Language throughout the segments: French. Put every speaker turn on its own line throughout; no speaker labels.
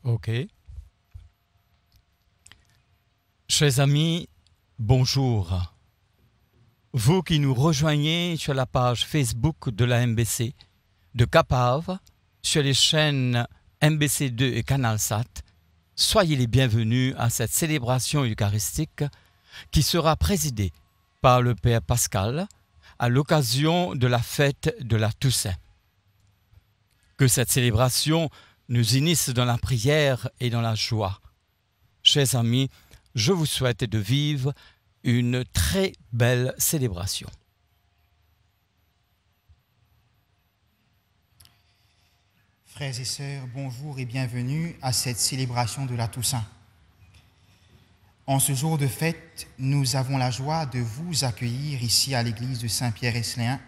Ok. Chers amis, bonjour. Vous qui nous rejoignez sur la page Facebook de la MBC, de Capave, sur les chaînes MBC2 et CanalSat, soyez les bienvenus à cette célébration eucharistique qui sera présidée par le Père Pascal à l'occasion de la fête de la Toussaint. Que cette célébration nous initie dans la prière et dans la joie. Chers amis, je vous souhaite de vivre une très belle célébration.
Frères et sœurs, bonjour et bienvenue à cette célébration de la Toussaint. En ce jour de fête, nous avons la joie de vous accueillir ici à l'église de Saint-Pierre-Esléen,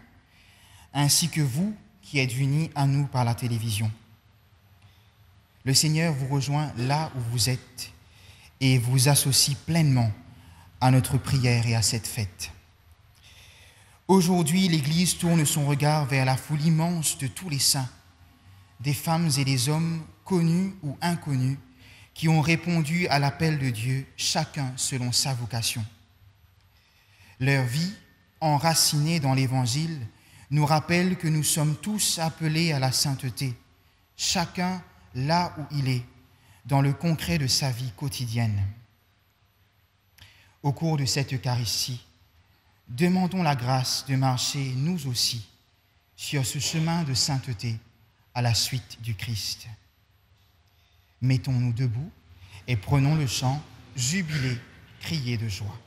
ainsi que vous qui êtes unis à nous par la télévision. Le Seigneur vous rejoint là où vous êtes et vous associe pleinement à notre prière et à cette fête. Aujourd'hui, l'Église tourne son regard vers la foule immense de tous les saints, des femmes et des hommes connus ou inconnus, qui ont répondu à l'appel de Dieu, chacun selon sa vocation. Leur vie, enracinée dans l'Évangile, nous rappelle que nous sommes tous appelés à la sainteté, chacun là où il est, dans le concret de sa vie quotidienne. Au cours de cette Eucharistie, demandons la grâce de marcher, nous aussi, sur ce chemin de sainteté à la suite du Christ. Mettons-nous debout et prenons le chant « Jubilé, crier de joie ».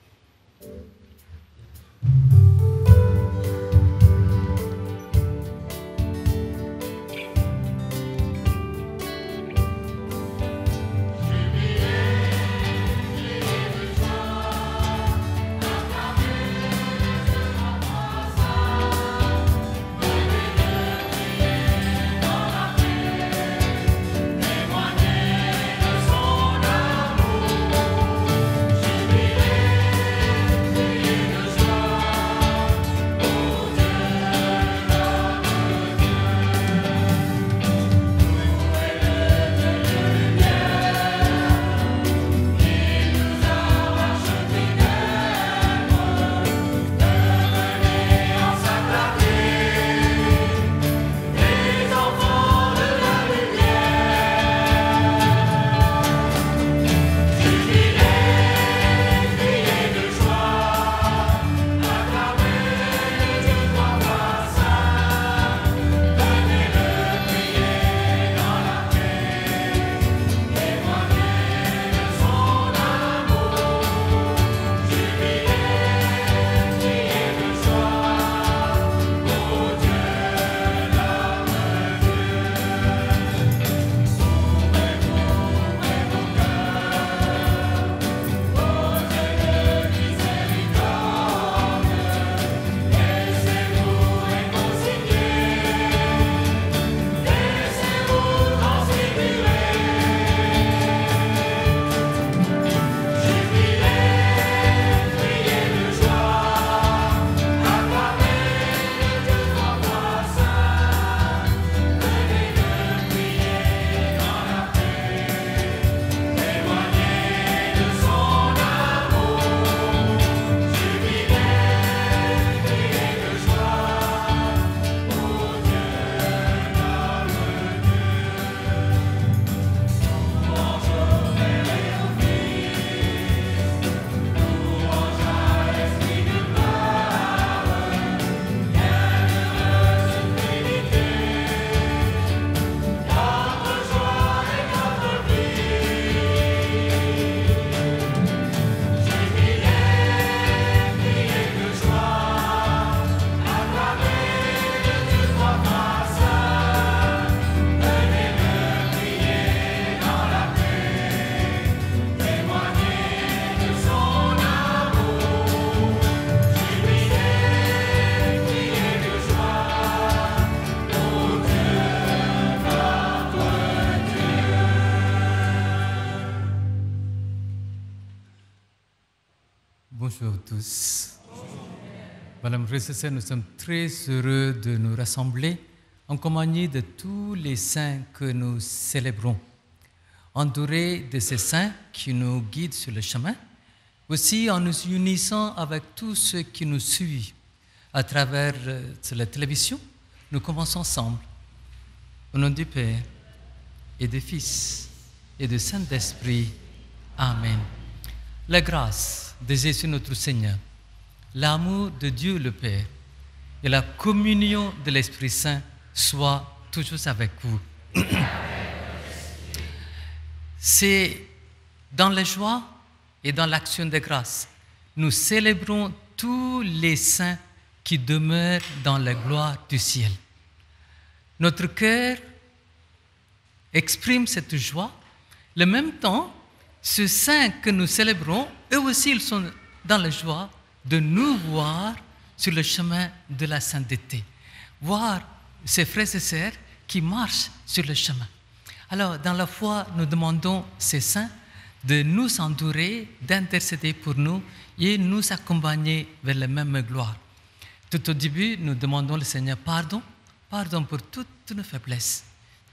Bonjour à tous. Madame Frères, nous sommes très heureux de nous rassembler en compagnie de tous les saints que nous célébrons. entourés de ces saints qui nous guident sur le chemin, aussi en nous unissant avec tous ceux qui nous suivent à travers la télévision, nous commençons ensemble. Au nom du Père et du Fils et du Saint-Esprit. Amen. La grâce de Jésus notre Seigneur, l'amour de Dieu le Père et la communion de l'Esprit Saint soient toujours avec vous. C'est dans la joie et dans l'action de grâce, nous célébrons tous les saints qui demeurent dans la gloire du ciel. Notre cœur exprime cette joie. En même temps, ces saints que nous célébrons, eux aussi, ils sont dans la joie de nous voir sur le chemin de la sainteté. Voir ces frères et sœurs qui marchent sur le chemin. Alors, dans la foi, nous demandons ces saints de nous entourer, d'intercéder pour nous et nous accompagner vers la même gloire. Tout au début, nous demandons au Seigneur pardon pour toutes nos faiblesses,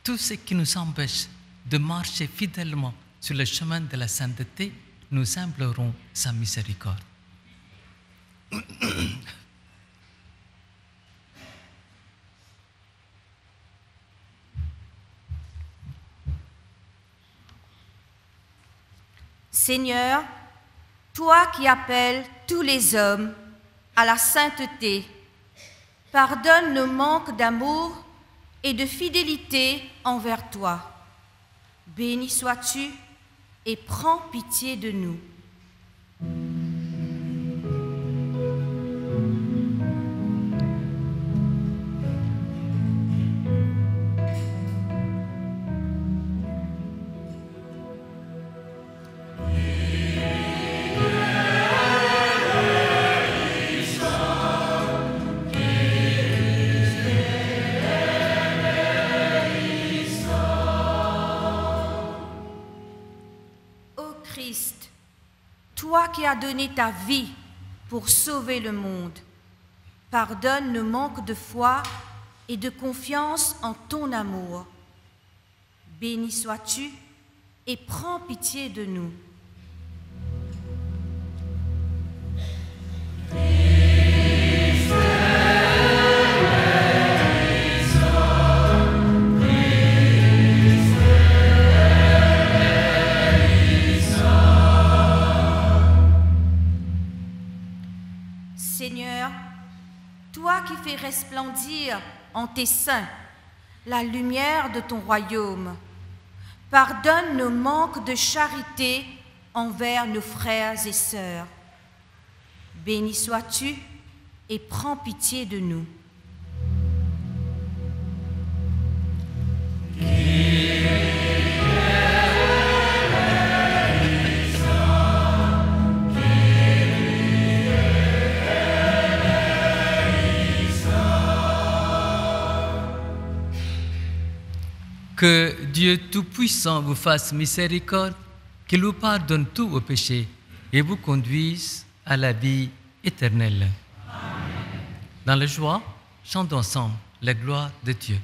tout ce qui nous empêche de marcher fidèlement sur le chemin de la sainteté. Nous implorons sa miséricorde.
Seigneur, toi qui appelles tous les hommes à la sainteté, pardonne nos manques d'amour et de fidélité envers toi. Béni sois-tu et prends pitié de nous. Toi qui as donné ta vie pour sauver le monde, pardonne nos manques de foi et de confiance en ton amour. Béni sois-tu et prends pitié de nous. Seigneur, toi qui fais resplendir en tes saints la lumière de ton royaume, pardonne nos manques de charité envers nos frères et sœurs. Béni sois-tu et prends pitié de nous.
Que Dieu Tout-Puissant vous fasse miséricorde, qu'il vous pardonne tous vos péchés et vous conduise à la vie éternelle. Amen. Dans la joie, chantons ensemble la gloire de Dieu.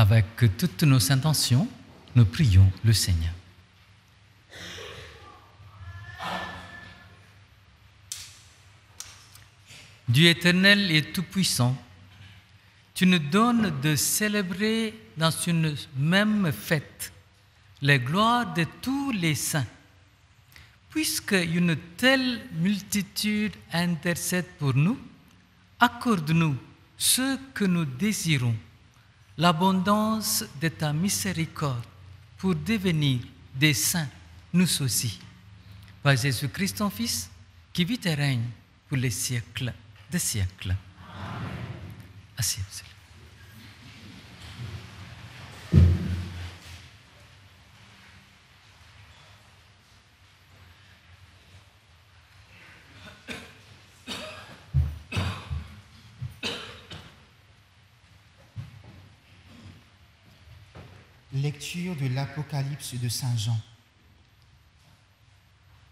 Avec toutes nos intentions, nous prions le Seigneur. Dieu éternel et tout-puissant, tu nous donnes de célébrer dans une même fête les gloires de tous les saints. Puisque une telle multitude intercède pour nous, accorde-nous ce que nous désirons, l'abondance de ta miséricorde pour devenir des saints, nous aussi. Par Jésus-Christ, ton Fils, qui vit et règne pour les siècles des siècles. Amen. Asseyez-vous.
Lecture de l'Apocalypse de Saint Jean.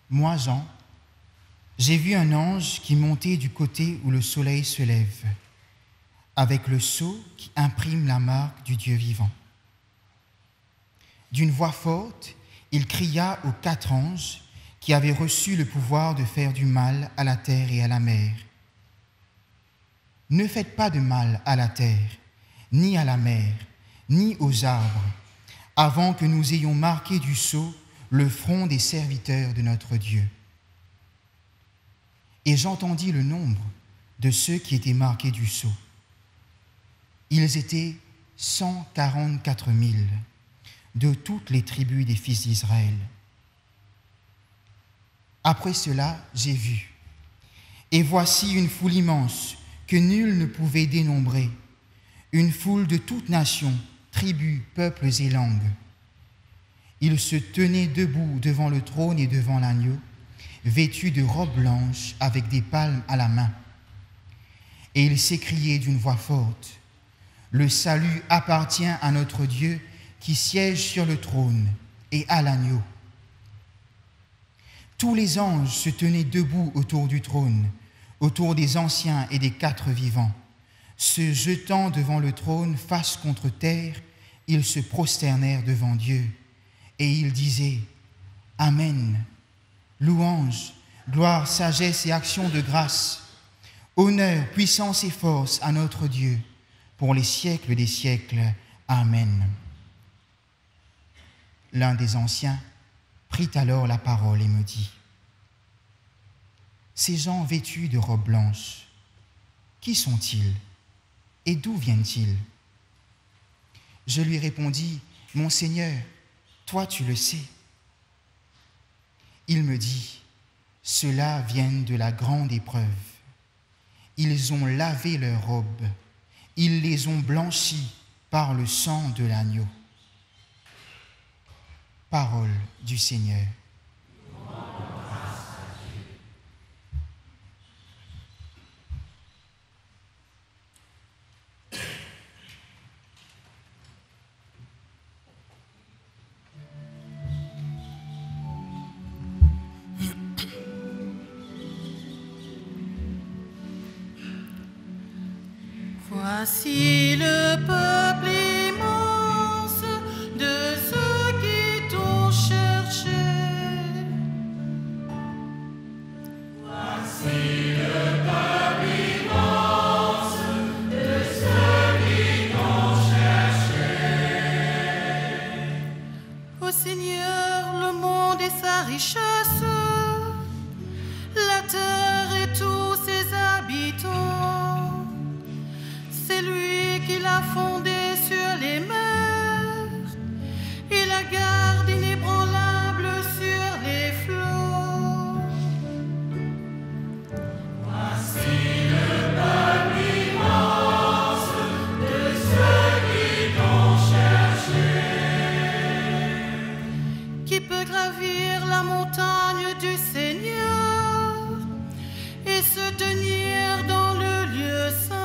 Moi, Jean, j'ai vu un ange qui montait du côté où le soleil se lève, avec le sceau qui imprime la marque du Dieu vivant. D'une voix forte, il cria aux 4 anges qui avaient reçu le pouvoir de faire du mal à la terre et à la mer. Ne faites pas de mal à la terre, ni à la mer, ni aux arbres, avant que nous ayons marqué du sceau le front des serviteurs de notre Dieu. Et j'entendis le nombre de ceux qui étaient marqués du sceau. Ils étaient 144 000 de toutes les tribus des fils d'Israël. Après cela, j'ai vu, et voici une foule immense que nul ne pouvait dénombrer, une foule de toutes nations, tribus, peuples et langues. Ils se tenaient debout devant le trône et devant l'agneau, vêtus de robes blanches avec des palmes à la main. Et ils s'écriaient d'une voix forte, « Le salut appartient à notre Dieu qui siège sur le trône et à l'agneau. » Tous les anges se tenaient debout autour du trône, autour des anciens et des 4 vivants. Se jetant devant le trône face contre terre, ils se prosternèrent devant Dieu et ils disaient « Amen, louange, gloire, sagesse et action de grâce, honneur, puissance et force à notre Dieu, pour les siècles des siècles. Amen. » L'un des anciens prit alors la parole et me dit « Ces gens vêtus de robes blanches, qui sont-ils ? Et d'où viennent-ils » Je lui répondis, « Mon Seigneur, toi tu le sais. » Il me dit, « Ceux-là viennent de la grande épreuve. Ils ont lavé leurs robes, ils les ont blanchies par le sang de l'agneau. » Parole du Seigneur.
Voici le peuple immense de ceux qui t'ont cherché. Voici le peuple immense de ceux qui t'ont cherché. Ô Seigneur, le monde et sa richesse, la terre et tous ses habitants. C'est lui qui l'a fondé sur les mers et la garde inébranlable sur les flots. Voici le peuple immense de ceux qui t'ont cherché. Qui peut gravir la montagne du Seigneur et se tenir dans le lieu saint?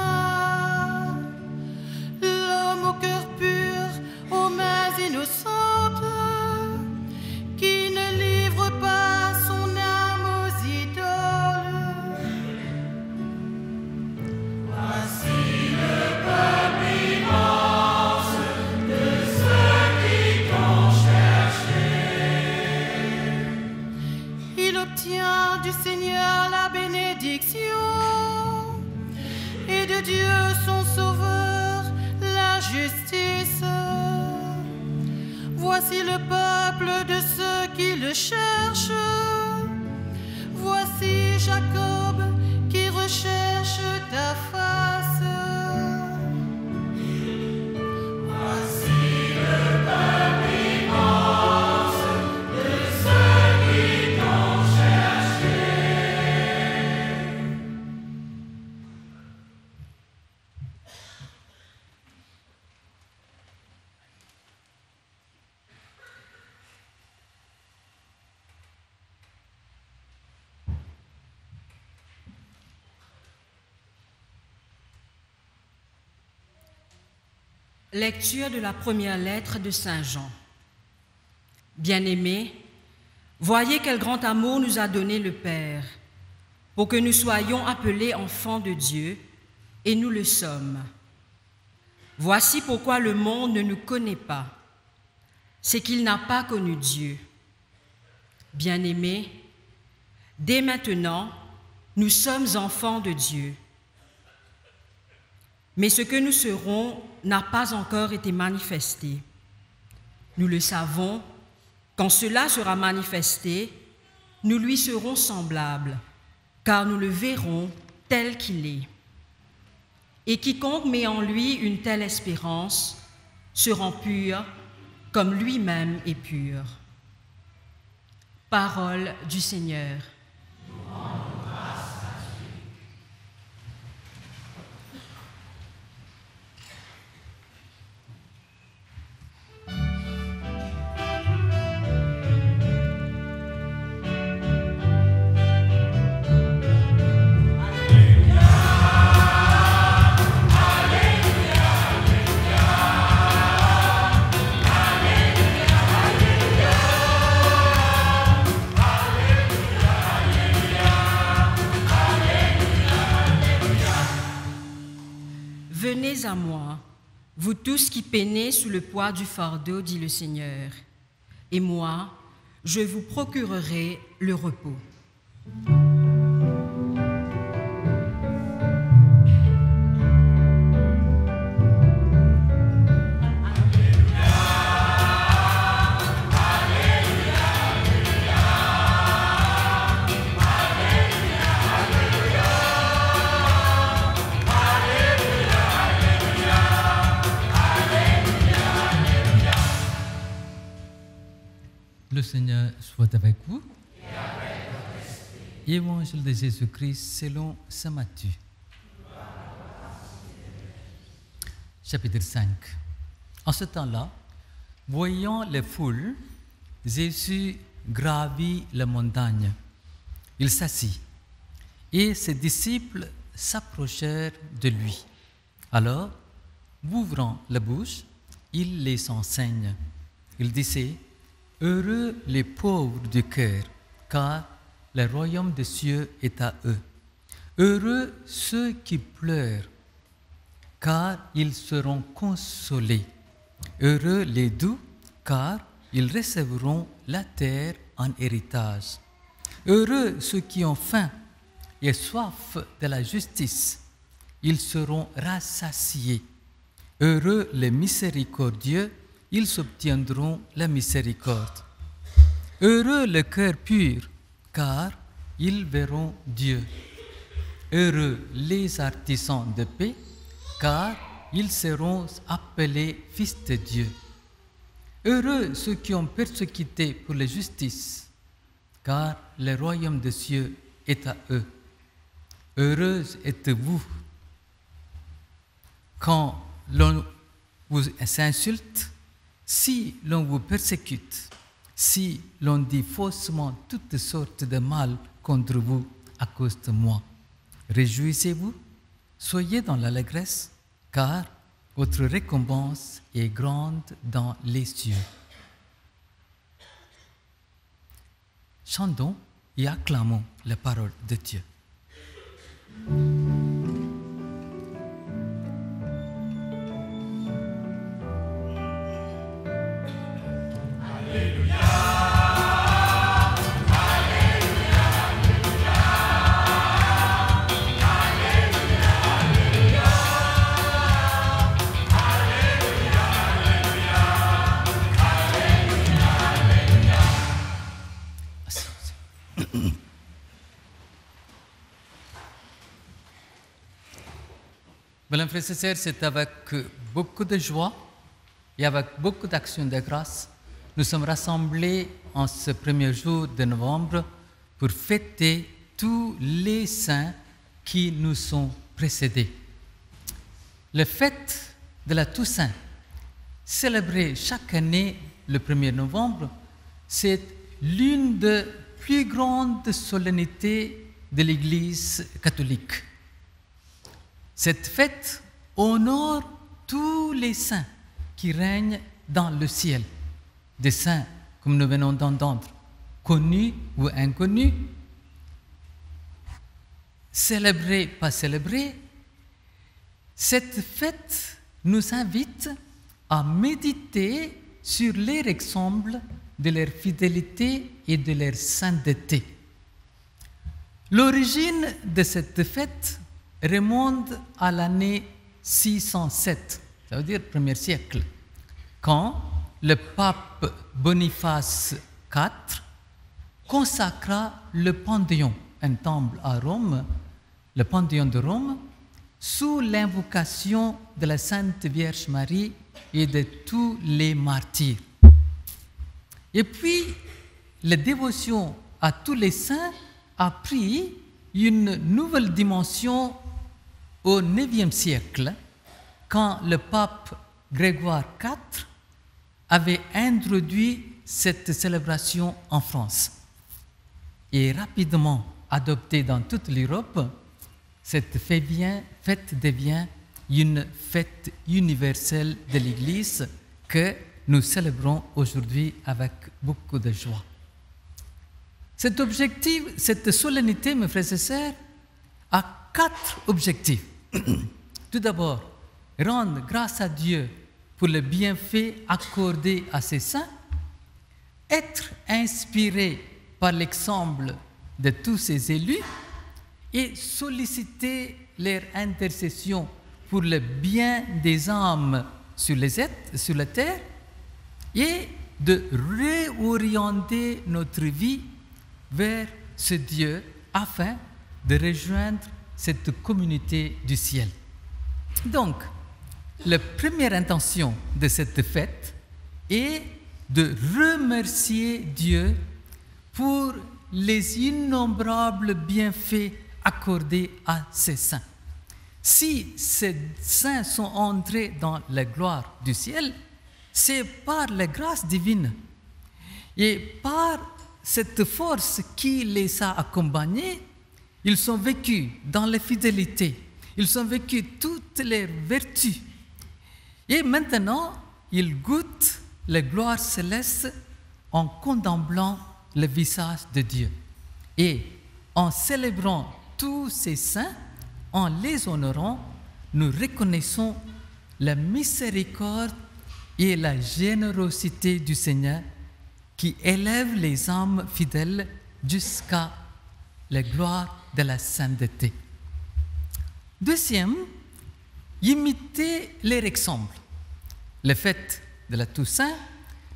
Au cœur pur, aux mains innocentes, qui ne livre pas son âme aux idoles. Voici le peuple immense obtient du Seigneur la bénédiction et de Dieu son Sauveur la justice. Voici le peuple de ceux qui le cherchent. Voici Jacob qui recherche ta face. Voici le peuple immense de ceux qui t'ont cherché.
Lecture de la première lettre de Saint Jean. Bien-aimés, voyez quel grand amour nous a donné le Père, pour que nous soyons appelés enfants de Dieu, et nous le sommes. Voici pourquoi le monde ne nous connaît pas, c'est qu'il n'a pas connu Dieu. Bien-aimés, dès maintenant, nous sommes enfants de Dieu. Mais ce que nous serons n'a pas encore été manifesté. Nous le savons, quand cela sera manifesté, nous lui serons semblables, car nous le verrons tel qu'il est. Et quiconque met en lui une telle espérance se rend pur comme lui-même est pur. Parole du Seigneur. Venez à moi, vous tous qui peinez sous le poids du fardeau, dit le Seigneur, et moi, je vous procurerai le repos.
Le Seigneur soit avec vous. Évangile de Jésus-Christ selon saint Matthieu. Chapitre 5. En ce temps-là, voyant les foules, Jésus gravit la montagne. Il s'assit et ses disciples s'approchèrent de lui. Alors, ouvrant la bouche, il les enseigne. Il disait: heureux les pauvres du cœur, car le royaume des cieux est à eux. Heureux ceux qui pleurent, car ils seront consolés. Heureux les doux, car ils recevront la terre en héritage. Heureux ceux qui ont faim et soif de la justice, ils seront rassasiés. Heureux les miséricordieux, ils obtiendront la miséricorde. Heureux le cœur pur, car ils verront Dieu. Heureux les artisans de paix, car ils seront appelés fils de Dieu. Heureux ceux qui ont persécuté pour la justice, car le royaume des cieux est à eux. Heureuse êtes-vous quand l'on vous insulte, si l'on vous persécute, si l'on dit faussement toutes sortes de mal contre vous à cause de moi. Réjouissez-vous, soyez dans l'allégresse, car votre récompense est grande dans les cieux. Chantons et acclamons la parole de Dieu.
Alléluia, Alléluia,
Voilà, frères et sœurs, c'est avec beaucoup de joie et avec beaucoup d'action de grâce, nous sommes rassemblés en ce premier jour de novembre pour fêter tous les saints qui nous sont précédés. La fête de la Toussaint, célébrée chaque année le 1er novembre, c'est l'une des plus grandes solennités de l'Église catholique. Cette fête honore tous les saints qui règnent dans le ciel, des saints, comme nous venons d'entendre, connus ou inconnus, célébrés, pas célébrés. Cette fête nous invite à méditer sur leur exemple de leur fidélité et de leur sainteté. L'origine de cette fête remonte à l'année 607, ça veut dire 1er siècle, quand le pape Boniface IV consacra le Panthéon, un temple à Rome, le Panthéon de Rome, sous l'invocation de la Sainte Vierge Marie et de tous les martyrs. Et puis, la dévotion à tous les saints a pris une nouvelle dimension au IXe siècle, quand le pape Grégoire IV avait introduit cette célébration en France. Et rapidement adoptée dans toute l'Europe, cette fête devient une fête universelle de l'Église que nous célébrons aujourd'hui avec beaucoup de joie. Cet objectif, cette solennité, mes frères et sœurs, a 4 objectifs. Tout d'abord, rendre grâce à Dieu pour le bienfait accordé à ses saints, être inspiré par l'exemple de tous ses élus et solliciter leur intercession pour le bien des âmes sur la terre et de réorienter notre vie vers ce Dieu afin de rejoindre cette communauté du ciel. Donc, la première intention de cette fête est de remercier Dieu pour les innombrables bienfaits accordés à ses saints. Si ces saints sont entrés dans la gloire du ciel, c'est par la grâce divine et par cette force qui les a accompagnés. Ils ont vécu dans la fidélité, ils ont vécu toutes les vertus. Et maintenant, ils goûtent la gloire céleste en contemplant le visage de Dieu. Et en célébrant tous ces saints, en les honorant, nous reconnaissons la miséricorde et la générosité du Seigneur qui élève les âmes fidèles jusqu'à la gloire de la sainteté. Deuxième, imiter leur exemple. La fête de la Toussaint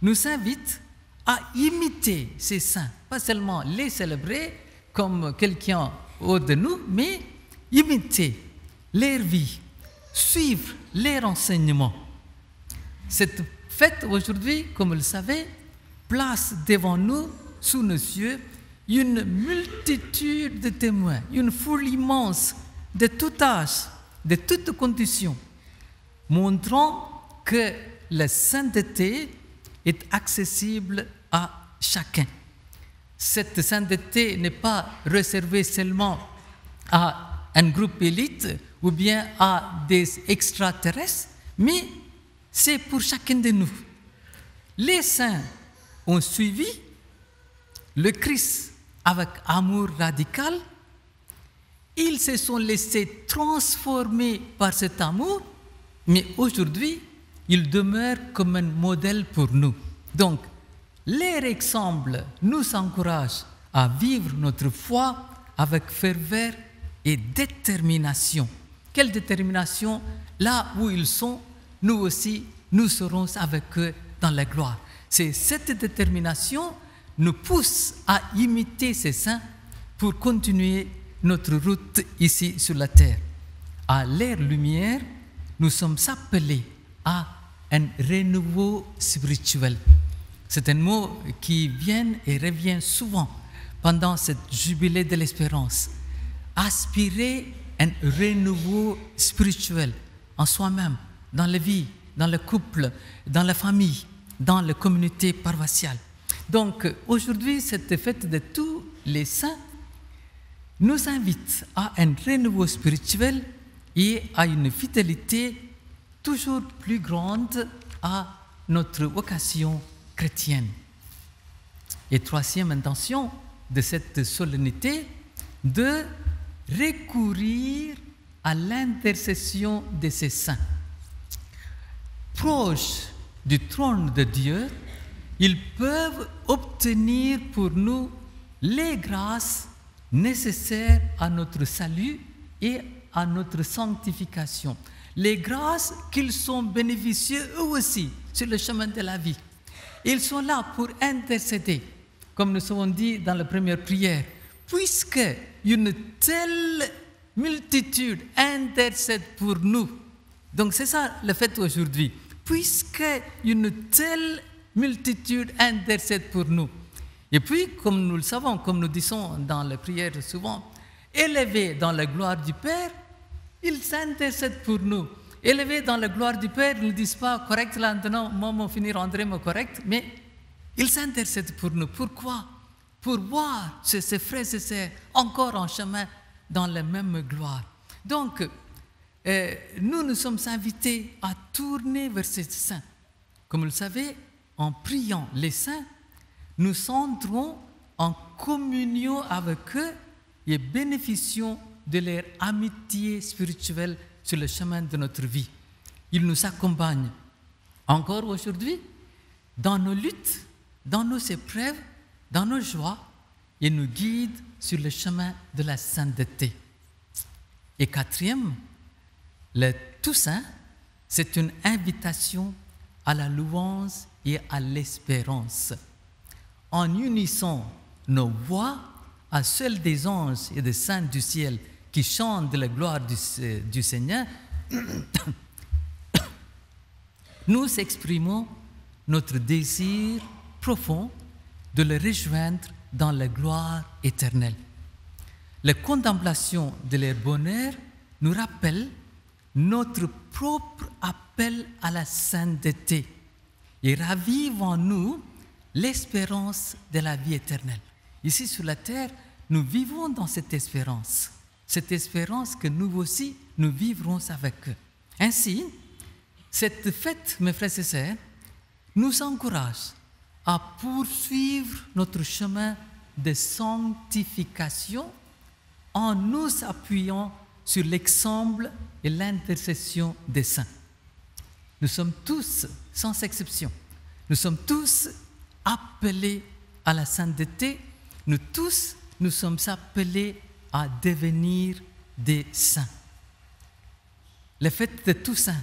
nous invite à imiter ces saints, pas seulement les célébrer comme quelqu'un au-dessus de nous, mais imiter leur vie, suivre leurs enseignements. Cette fête aujourd'hui, comme vous le savez, place devant nous, sous nos yeux, une multitude de témoins, une foule immense de tout âge, de toutes conditions, montrant que la sainteté est accessible à chacun. Cette sainteté n'est pas réservée seulement à un groupe élite ou bien à des extraterrestres, mais c'est pour chacun de nous. Les saints ont suivi le Christ avec amour radical. Ils se sont laissés transformer par cet amour, mais aujourd'hui, ils demeurent comme un modèle pour nous. Donc, leur exemple nous encourage à vivre notre foi avec ferveur et détermination. Quelle détermination? Là où ils sont, nous aussi, nous serons avec eux dans la gloire. C'est cette détermination nous pousse à imiter ces saints pour continuer notre route ici sur la terre. à l'ère lumière, nous sommes appelés à un renouveau spirituel. C'est un mot qui vient et revient souvent pendant cette jubilé de l'espérance. Aspirer un renouveau spirituel en soi-même, dans la vie, dans le couple, dans la famille, dans la communauté paroissiale. Donc aujourd'hui, cette fête de tous les saints nous invite à un renouveau spirituel et à une fidélité toujours plus grande à notre vocation chrétienne. Et troisième intention de cette solennité, de recourir à l'intercession de ces saints. Proches du trône de Dieu, ils peuvent obtenir pour nous les grâces nécessaires à notre salut et à notre sanctification. Les grâces qu'ils sont bénéficieux eux aussi sur le chemin de la vie. Ils sont là pour intercéder, comme nous avons dit dans la première prière, puisque une telle multitude intercède pour nous. Donc c'est ça le fait aujourd'hui. Puisque une telle multitude intercède pour nous. Et puis, comme nous le savons, comme nous disons dans la prière souvent, élevés dans la gloire du Père, ils intercèdent pour nous. Élevés dans la gloire du Père, ils ne disent pas correct là maintenant, moi, mon finir rendrez-moi correct, mais ils intercèdent pour nous. Pourquoi? Pour voir ces frères et sœurs encore en chemin dans la même gloire. Donc, nous sommes invités à tourner vers ces saints. Comme vous le savez, en priant les saints, nous entrons en communion avec eux et bénéficions de leur amitié spirituelle sur le chemin de notre vie. Ils nous accompagnent encore aujourd'hui dans nos luttes, dans nos épreuves, dans nos joies et nous guident sur le chemin de la sainteté. Et quatrième, le Toussaint, c'est une invitation à la louange et à l'espérance. En unissant nos voix à celles des anges et des saints du ciel qui chantent de la gloire du Seigneur, nous exprimons notre désir profond de le rejoindre dans la gloire éternelle. La contemplation de leur bonheur nous rappelle notre propre appel à la sainteté et ravive en nous l'espérance de la vie éternelle. Ici sur la terre, nous vivons dans cette espérance que nous aussi, nous vivrons avec eux. Ainsi, cette fête, mes frères et sœurs, nous encourage à poursuivre notre chemin de sanctification en nous appuyant sur l'exemple et l'intercession des saints. Nous sommes tous, sans exception, nous sommes tous appelés à la sainteté, nous sommes appelés à devenir des saints. Le fait de tout saint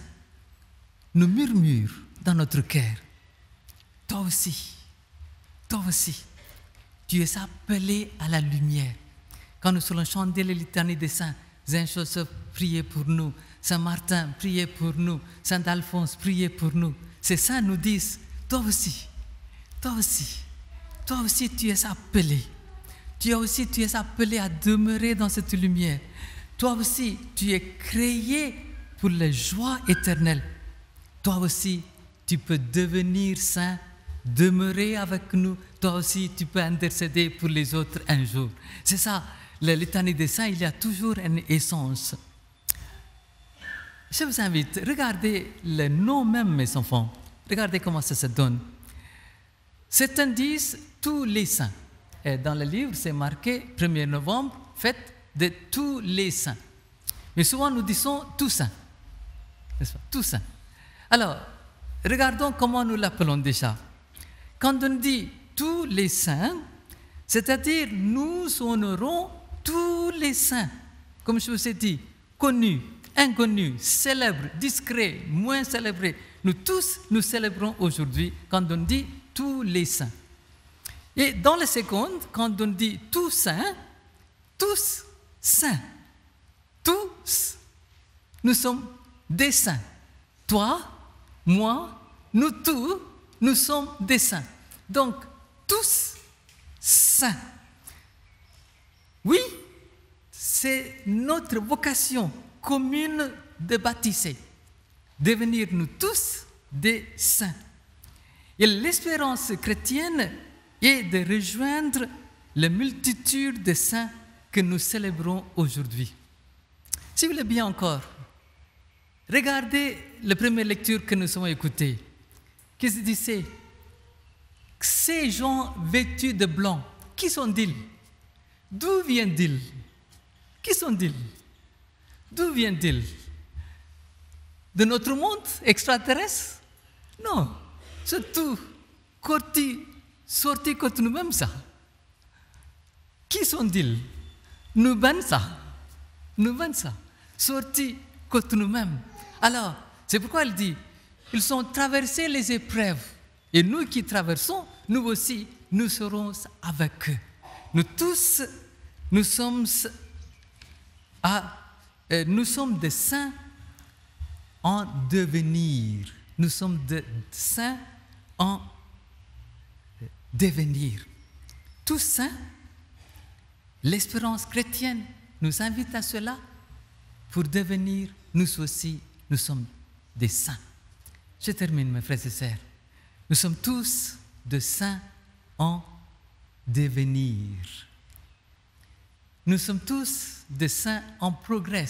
nous murmure dans notre cœur. Toi aussi, tu es appelé à la lumière. Quand nous allons chanter les litanies des saints, Saint Joseph, priez pour nous. Saint Martin, priez pour nous. Saint Alphonse, priez pour nous. Ces saints nous disent, toi aussi, tu es appelé. Tu es appelé à demeurer dans cette lumière. Toi aussi, tu es créé pour la joie éternelle. Toi aussi, tu peux devenir saint, demeurer avec nous. Toi aussi, tu peux intercéder pour les autres un jour. C'est ça, la litanie des saints, il y a toujours une essence. Je vous invite, regardez le nom même, mes enfants. Regardez comment ça se donne. Certains disent tous les saints. Et dans le livre, c'est marqué 1er novembre, fête de tous les saints. Mais souvent, nous disons tous saints. N'est-ce pas? Tous saints. Alors, regardons comment nous l'appelons déjà. Quand on dit tous les saints, c'est-à-dire nous honorons tous les saints, comme je vous ai dit, connus, inconnus, célèbres, discrets, moins célébrés. Nous tous, nous célébrons aujourd'hui quand on dit tous les saints. Et dans la seconde, quand on dit tous saints, tous saints, tous
nous sommes des saints. Toi, moi, nous tous, nous sommes des saints. Donc, tous saints. Oui, c'est notre vocation commune de baptiser, devenir nous tous des saints. Et l'espérance chrétienne est de rejoindre la multitude de saints que nous célébrons aujourd'hui. Si vous voulez bien encore, regardez la première lecture que nous avons écoutée. Qu'est-ce qu'il disait? Ces gens vêtus de blanc, qui sont-ils? D'où viennent-ils? Qui sont-ils? D'où viennent-ils? De notre monde extraterrestre? Non, c'est tout sorti contre nous-mêmes ça. Qui sont-ils? Nous venons ça, sortis contre nous-mêmes. Alors, c'est pourquoi il dit, ils ont traversé les épreuves. Et nous qui traversons, nous aussi, nous serons avec eux. Nous tous, nous sommes des saints en devenir. Nous sommes des saints en devenir. Tous saints, l'espérance chrétienne nous invite à cela pour devenir, nous aussi, nous sommes des saints. Je termine, mes frères et sœurs. Nous sommes tous des saints en devenir. Nous sommes tous des saints en progrès.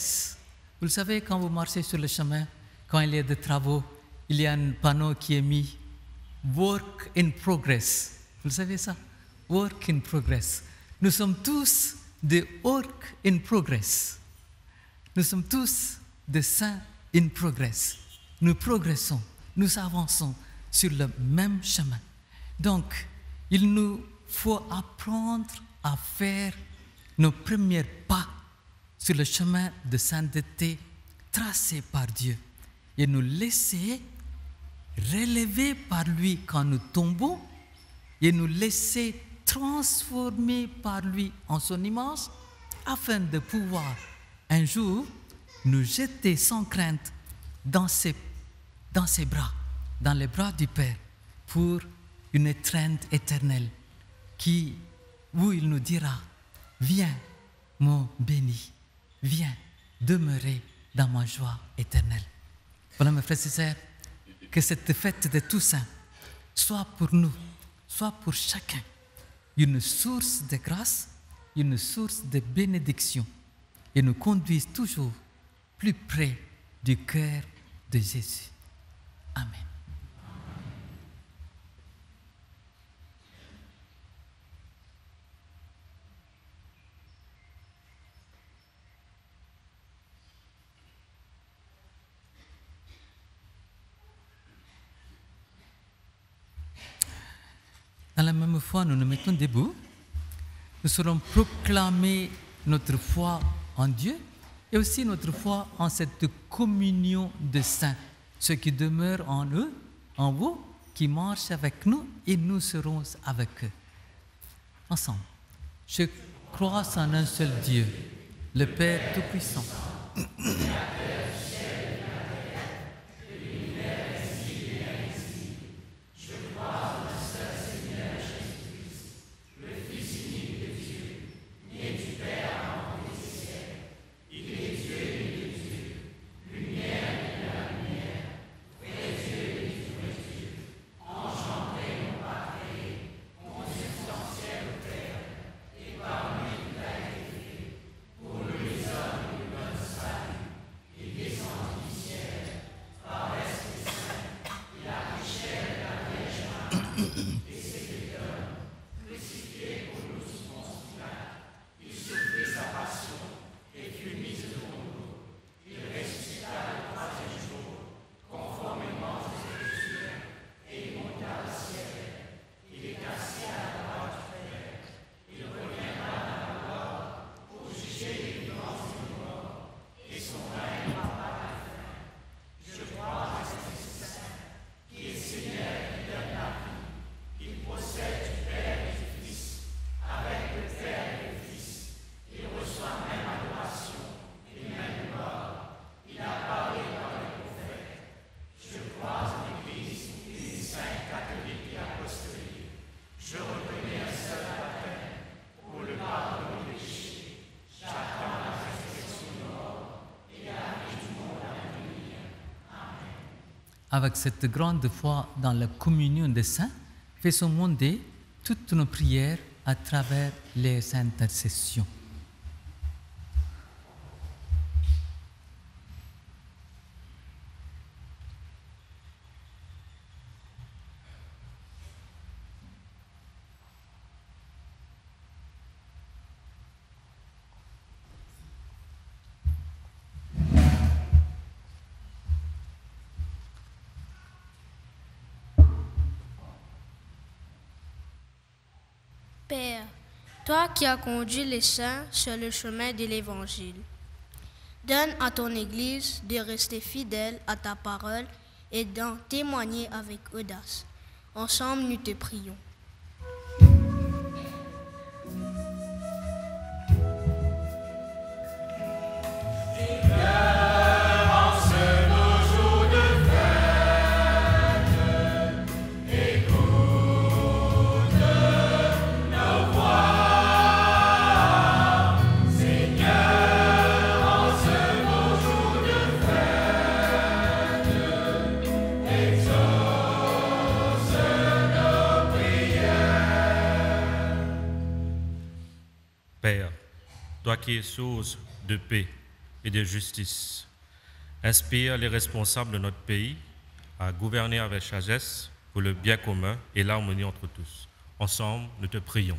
Vous le savez, quand vous marchez sur le chemin, quand il y a des travaux, il y a un panneau qui est mis « Work in progress ». Vous le savez ça? « Work in progress ». Nous sommes tous des work in progress. Nous sommes tous des saints in progress. Nous progressons, nous avançons sur le même chemin. Donc, il nous faut apprendre à faire nos premiers pas sur le chemin de sainteté tracé par Dieu et nous laisser relever par lui quand nous tombons et nous laisser transformer par lui en son image afin de pouvoir un jour nous jeter sans crainte dans ses bras, dans les bras du Père pour une étreinte éternelle où il nous dira « Viens, mon béni, viens demeurer dans ma joie éternelle. » Voilà, mes frères et sœurs, que cette fête de Toussaint soit pour nous, soit pour chacun, une source de grâce, une source de bénédiction et nous conduise toujours plus près du cœur de Jésus. Amen. Dans la même foi, nous nous mettons debout. Nous serons proclamer notre foi en Dieu et aussi notre foi en cette communion de saints, ceux qui demeurent en eux, en vous, qui marchent avec nous et nous serons avec eux. Ensemble. Je crois en un seul Dieu, le Père Tout-Puissant.
avec cette grande foi dans la communion des saints, faisons monter toutes nos prières à travers les intercessions.
Père, toi qui as conduit les saints sur le chemin de l'Évangile, donne à ton Église de rester fidèle à ta parole et d'en témoigner avec audace. Ensemble, nous te prions.
Père, toi qui es source de paix et de justice, inspire les responsables de notre pays à gouverner avec sagesse pour le bien commun et l'harmonie entre tous. Ensemble, nous te prions.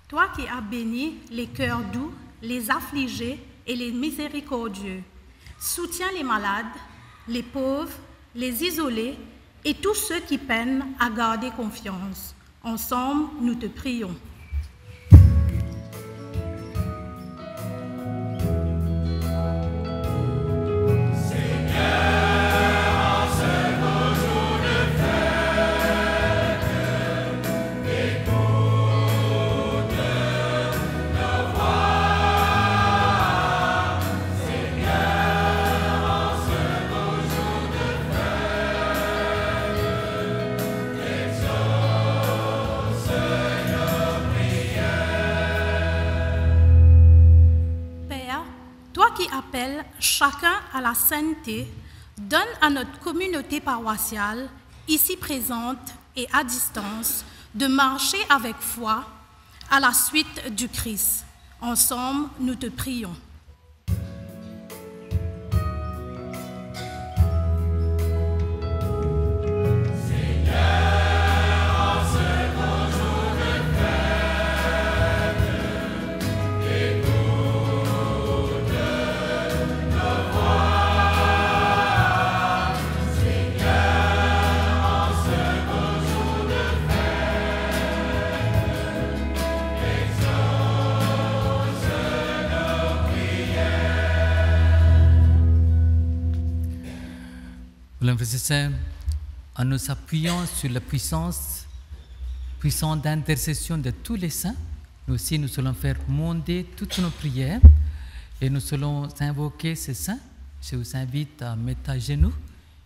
Toi qui as béni les cœurs doux, les affligés et les miséricordieux, soutiens les malades, les pauvres, les isolés et tous ceux qui peinent à garder confiance. Ensemble, nous te prions. Chacun à la sainteté, donne à notre communauté paroissiale, ici présente et à distance, de marcher avec foi à la suite du Christ. Ensemble, nous te prions.
Frères et sœurs, en nous appuyant sur la puissance d'intercession de tous les saints, nous aussi nous allons faire monter toutes nos prières et nous allons invoquer ces saints. Je vous invite à mettre à genoux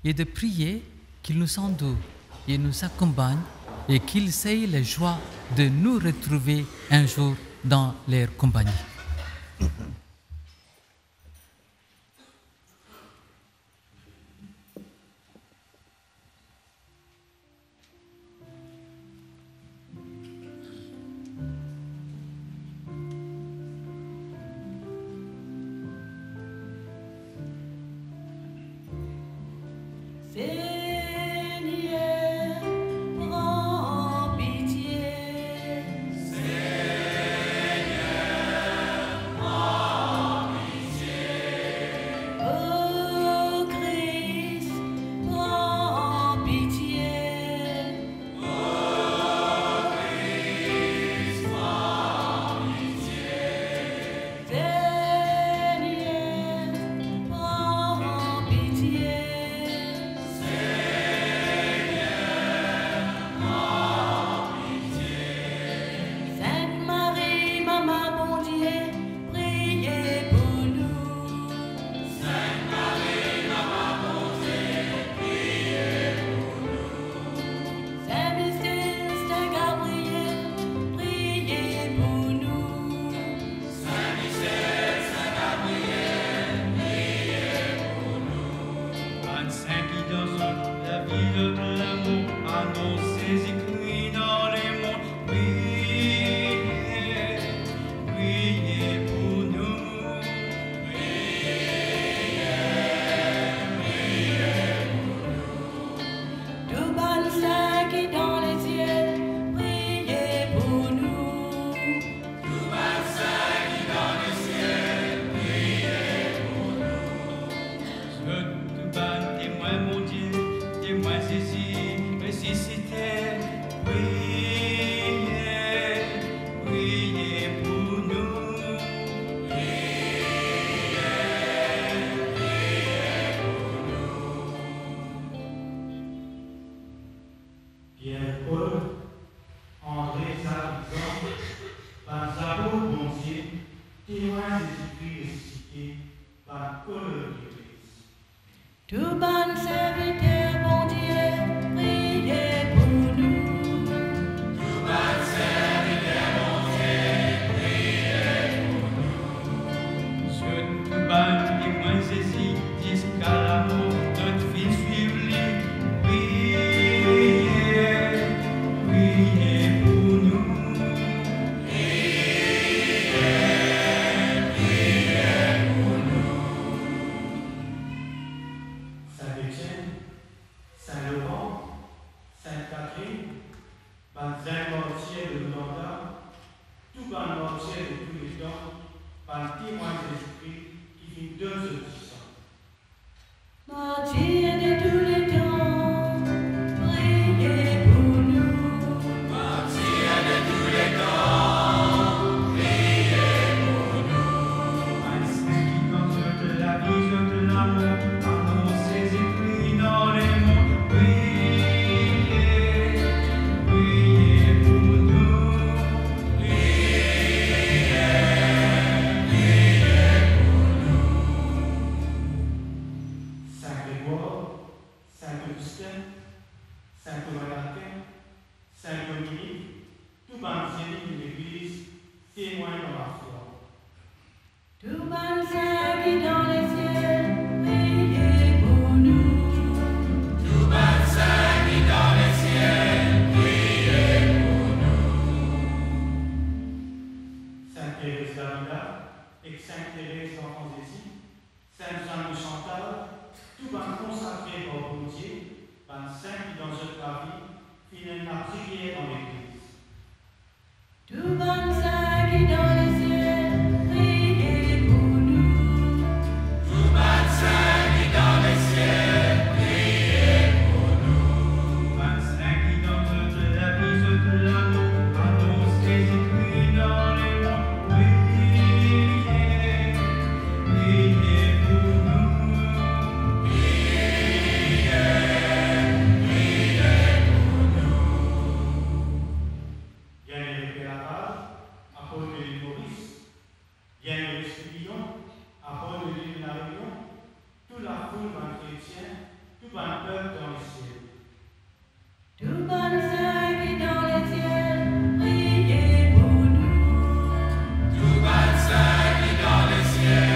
et de prier qu'ils nous entourent et nous accompagnent et qu'ils aient la joie de nous retrouver un jour dans leur compagnie.
annoncez et criez dans les mondes, priez, priez pour nous.
Tout bon saint qui est dans les cieux, priez pour nous.
Tout bon saint qui est dans les cieux, priez pour nous. Tout bon témoin, mon Dieu, témoin Jésus, ressuscité, priez, priez pour nous.
Pierre, Paul, André, Saint-Jean, par Zabo, bon Dieu, témoin Jésus-Christ ressuscité, par colonne de l'Église.
Tout bon serviteur, bon Dieu, priez pour nous.
Tout bon serviteur, mon Dieu, priez pour nous. Sur tout bon témoin Jésus, jusqu'à la mort, notre vie suive-lui, priez, priez pour nous.
Saint-Étienne, Saint-Laurent, Sainte-Catherine, par Saint-Mortier de Londres, tout par mortier de tous les temps, par témoin Jésus-Christ qui vit deux œuvres sang.
Martyr de tous les temps, priez pour nous.
Martyr de tous les temps, priez pour nous. Ainsi qui consomme de la vie, de l'amour, annoncez et criez dans les mondes, priez, priez pour nous. Priez, priez pour nous.
Saint Grégoire, Saint Augustin, Saint Thomas d'Aquin, Saint Dominique, tout ancien de l'Église, témoin dans la foi.
Tout bon saint qui est dans les cieux, priez pour nous.
Tout bon saint qui est dans les cieux, priez pour nous.
Sainte Thérèse d'Avila et Sainte Thérèse d'Enfant Jésus, Sainte Jeanne de Chantal, tout ban consacré par bon Dieu, ban saint qui dans notre vie, finit la prière dans l'Église.
Tout bon saint qui est dans les cieux, priez pour nous.
Tout bon saint qui est dans les cieux, priez pour nous. Bon saint qui dans toute la vie, de l'amour, annoncez et criez dans les mondes, priez, priez pour nous. Priez, priez pour nous.
Bien-aimé Père Laval, apôtre de l'île Maurice, bien-aimé Spillon, apôtre de l'île La Réunion, toute la foule d'un chrétien, tout un peuple dans les cieux.
Tout bon saint qui est dans les cieux, priez pour nous.
Tout bon saint qui est dans les cieux,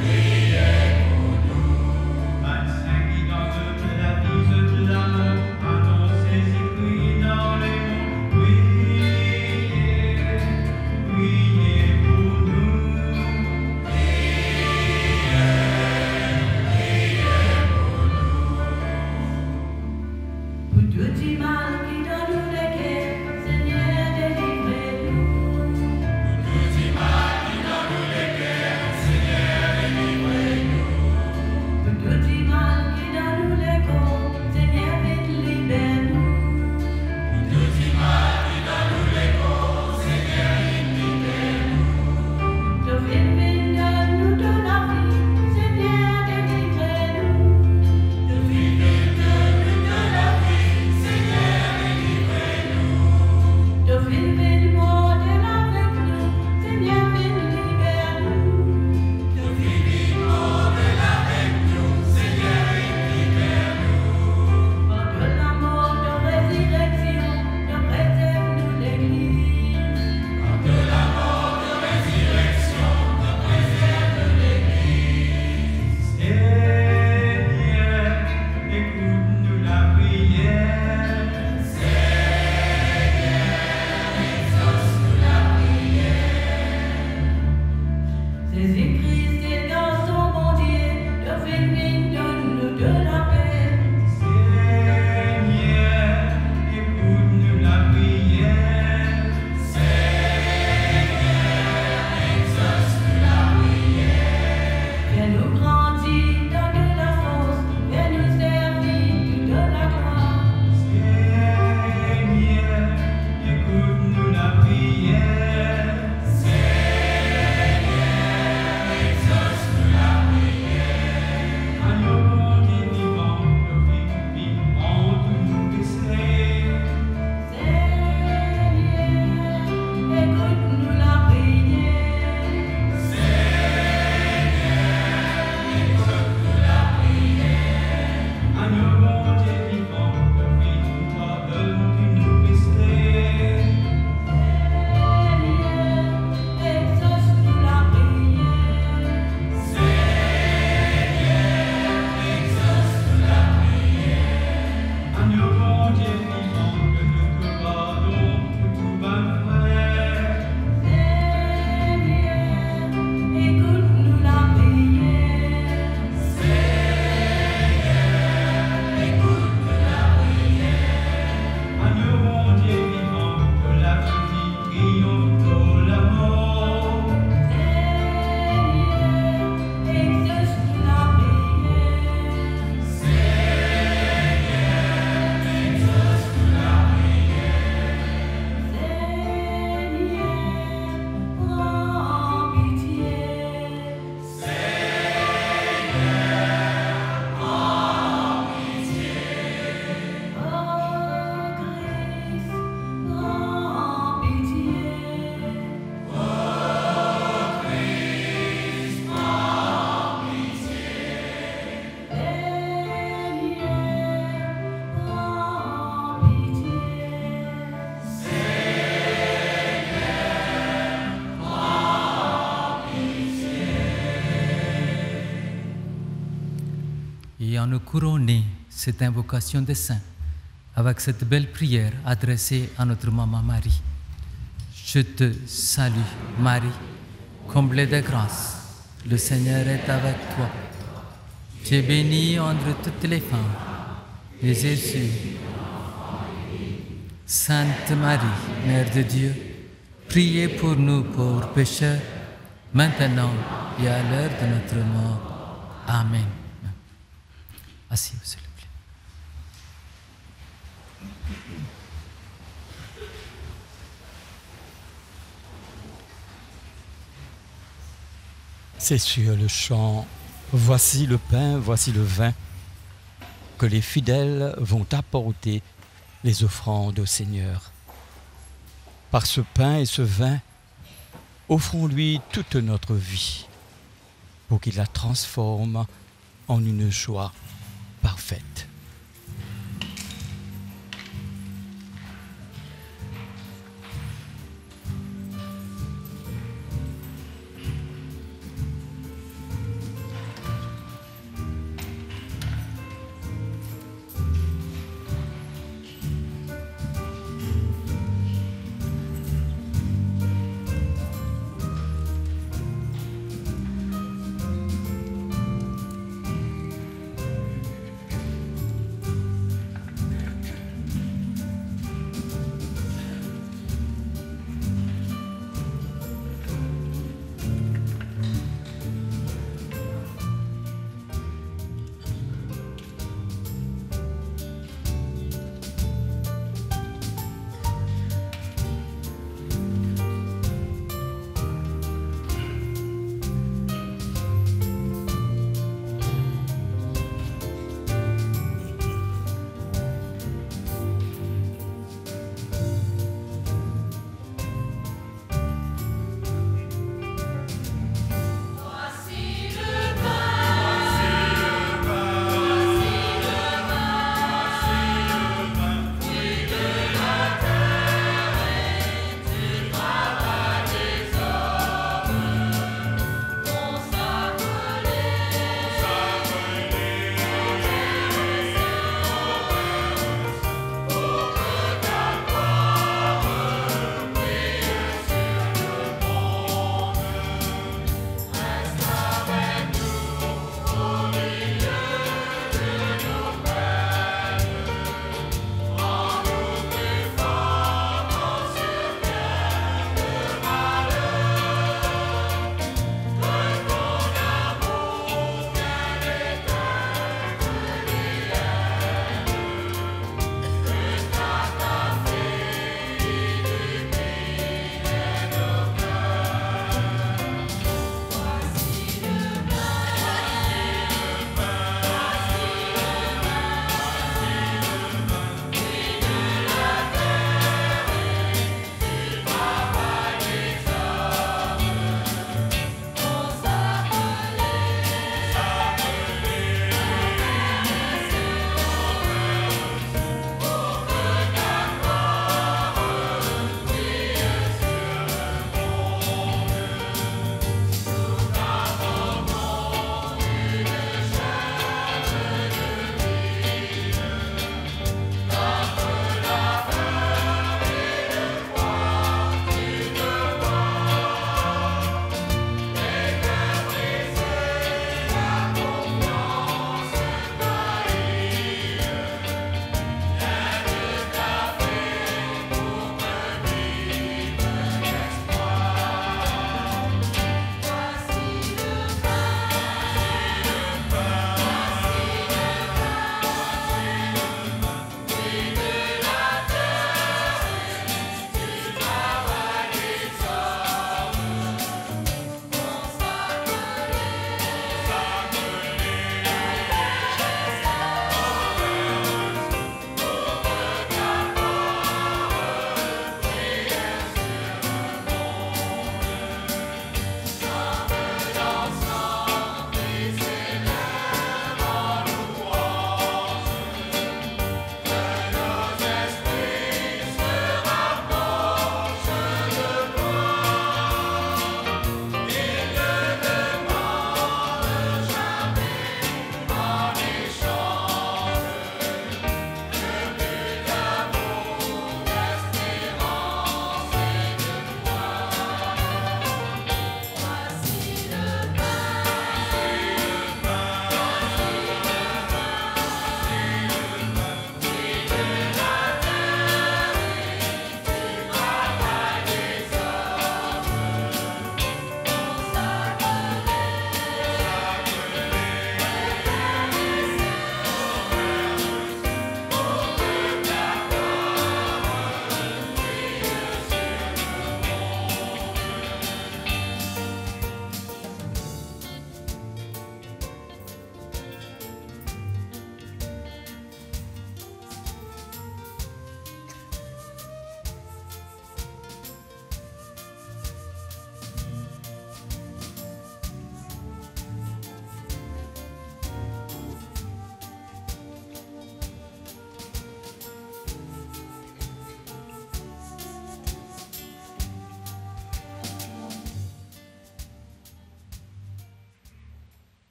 priez pour nous. Bon saint qui dans toute la vie, de l'amour, annoncez et criez dans les mondes, priez, priez pour nous. Priez, priez pour nous.
Pour tout du mal qui dans nous les guerres, Seigneur, délivrez-nous.
Tout du mal qui dans nous les guerres, Seigneur, délivrez-nous.
Pour tout du mal qui dans nous les corps, Seigneur, libère-nous.
Tout du mal qui dans nous les corps, Seigneur, libère-nous.
Tout donne-nous de la vie, Seigneur, délivrez-nous.
Tout donne-nous de la vie, Seigneur,
nous couronner cette invocation des saints avec cette belle prière adressée à notre maman Marie. Je te salue, Marie, comblée de grâce. Le Seigneur est avec toi. Tu es bénie entre toutes les femmes, et Jésus. Sainte Marie, Mère de Dieu, priez pour nous pauvres pécheurs, maintenant et à l'heure de notre mort. Amen. Asseyez-vous, s'il vous plaît.
C'est sur le chant « Voici le pain, voici le vin » que les fidèles vont apporter les offrandes au Seigneur. Par ce pain et ce vin, offrons-lui toute notre vie pour qu'il la transforme en une joie parfaite.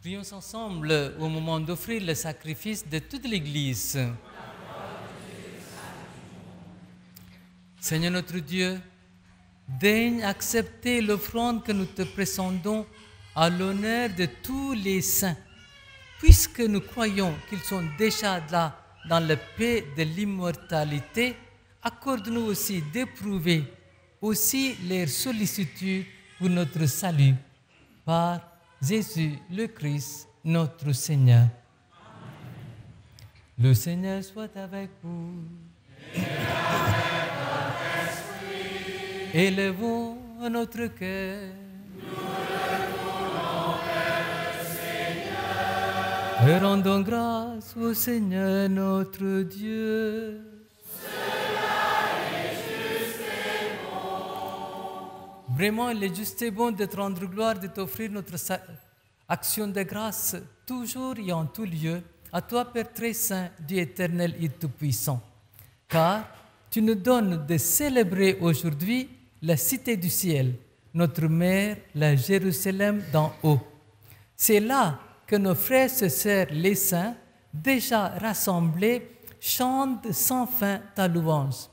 Prions ensemble au moment d'offrir le sacrifice de toute l'Église. Seigneur notre Dieu, daigne accepter l'offrande que nous te présentons à l'honneur de tous les saints, puisque nous croyons qu'ils sont déjà là dans la paix de l'immortalité. Accorde-nous aussi d'éprouver aussi leur sollicitude pour notre salut. Par Jésus le Christ, notre Seigneur. Le Seigneur soit avec vous. Élevons notre cœur. Et rendons grâce au Seigneur notre Dieu. Vraiment, il est juste et bon de te rendre gloire, de t'offrir notre action de grâce, toujours et en tout lieu, à toi, Père très saint, Dieu éternel et tout-puissant. Car tu nous donnes de célébrer aujourd'hui la cité du ciel, notre mère, la Jérusalem d'en haut. C'est là que nos frères et sœurs, les saints, déjà rassemblés, chantent sans fin ta louange.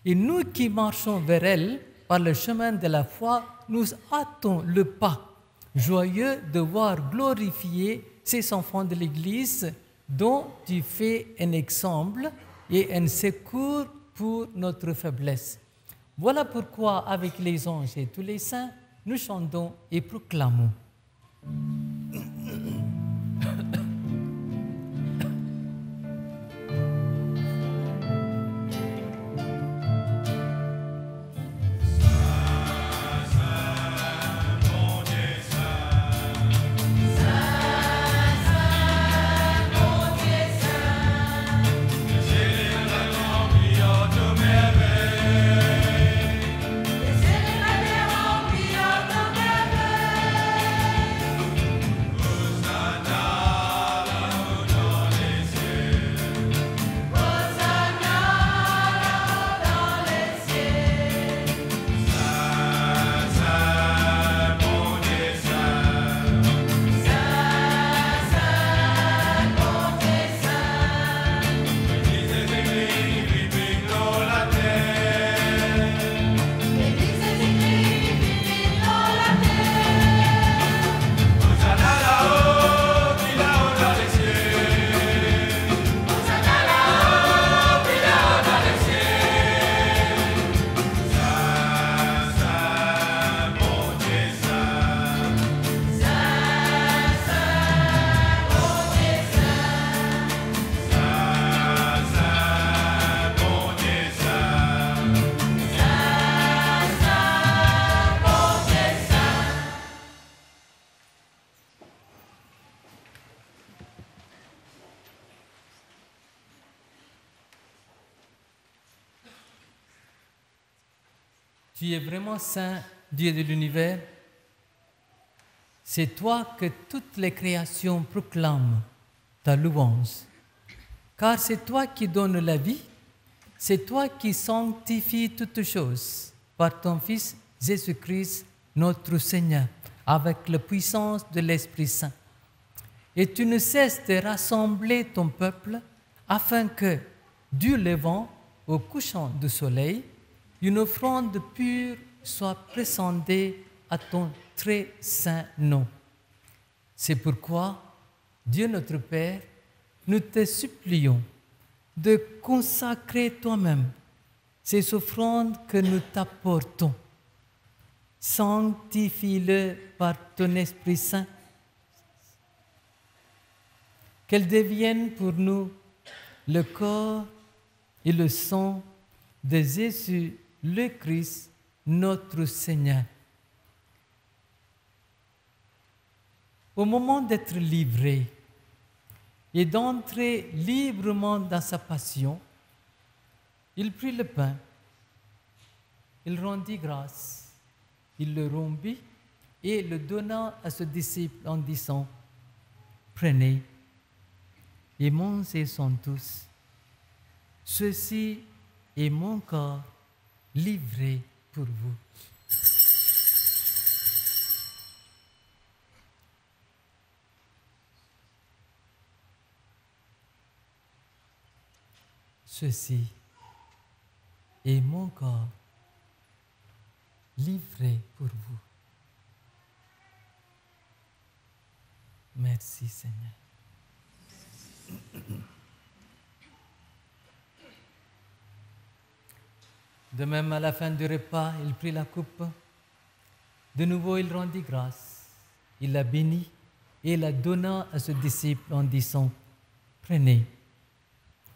Et nous qui marchons vers elle, par le chemin de la foi, nous hâtons le pas, joyeux de voir glorifier ces enfants de l'Église dont tu fais un exemple et un secours pour notre faiblesse. Voilà pourquoi, avec les anges et tous les saints, nous chantons et proclamons. Tu es vraiment saint, Dieu de l'univers. C'est toi que toutes les créations proclament ta louange. Car c'est toi qui donnes la vie, c'est toi qui sanctifies toutes choses par ton Fils Jésus-Christ, notre Seigneur, avec la puissance de l'Esprit Saint. Et tu ne cesses de rassembler ton peuple afin que, du levant au couchant du soleil, une offrande pure soit présentée à ton très saint nom. C'est pourquoi, Dieu notre Père, nous te supplions de consacrer toi-même ces offrandes que nous t'apportons. Sanctifie-le par ton Esprit Saint, qu'elles deviennent pour nous le corps et le sang de Jésus le Christ, notre Seigneur. Au moment d'être livré et d'entrer librement dans sa passion, il prit le pain, il rendit grâce, il le rompit et le donna à ses disciples en disant, « Prenez et mangez-en tous. Ceci est mon corps livré pour vous. »
ceci est mon corps livré pour vous. Merci Seigneur. De même, à la fin du repas, il prit la coupe. De nouveau, il rendit grâce. Il la bénit et la donna à ses disciples en disant, « Prenez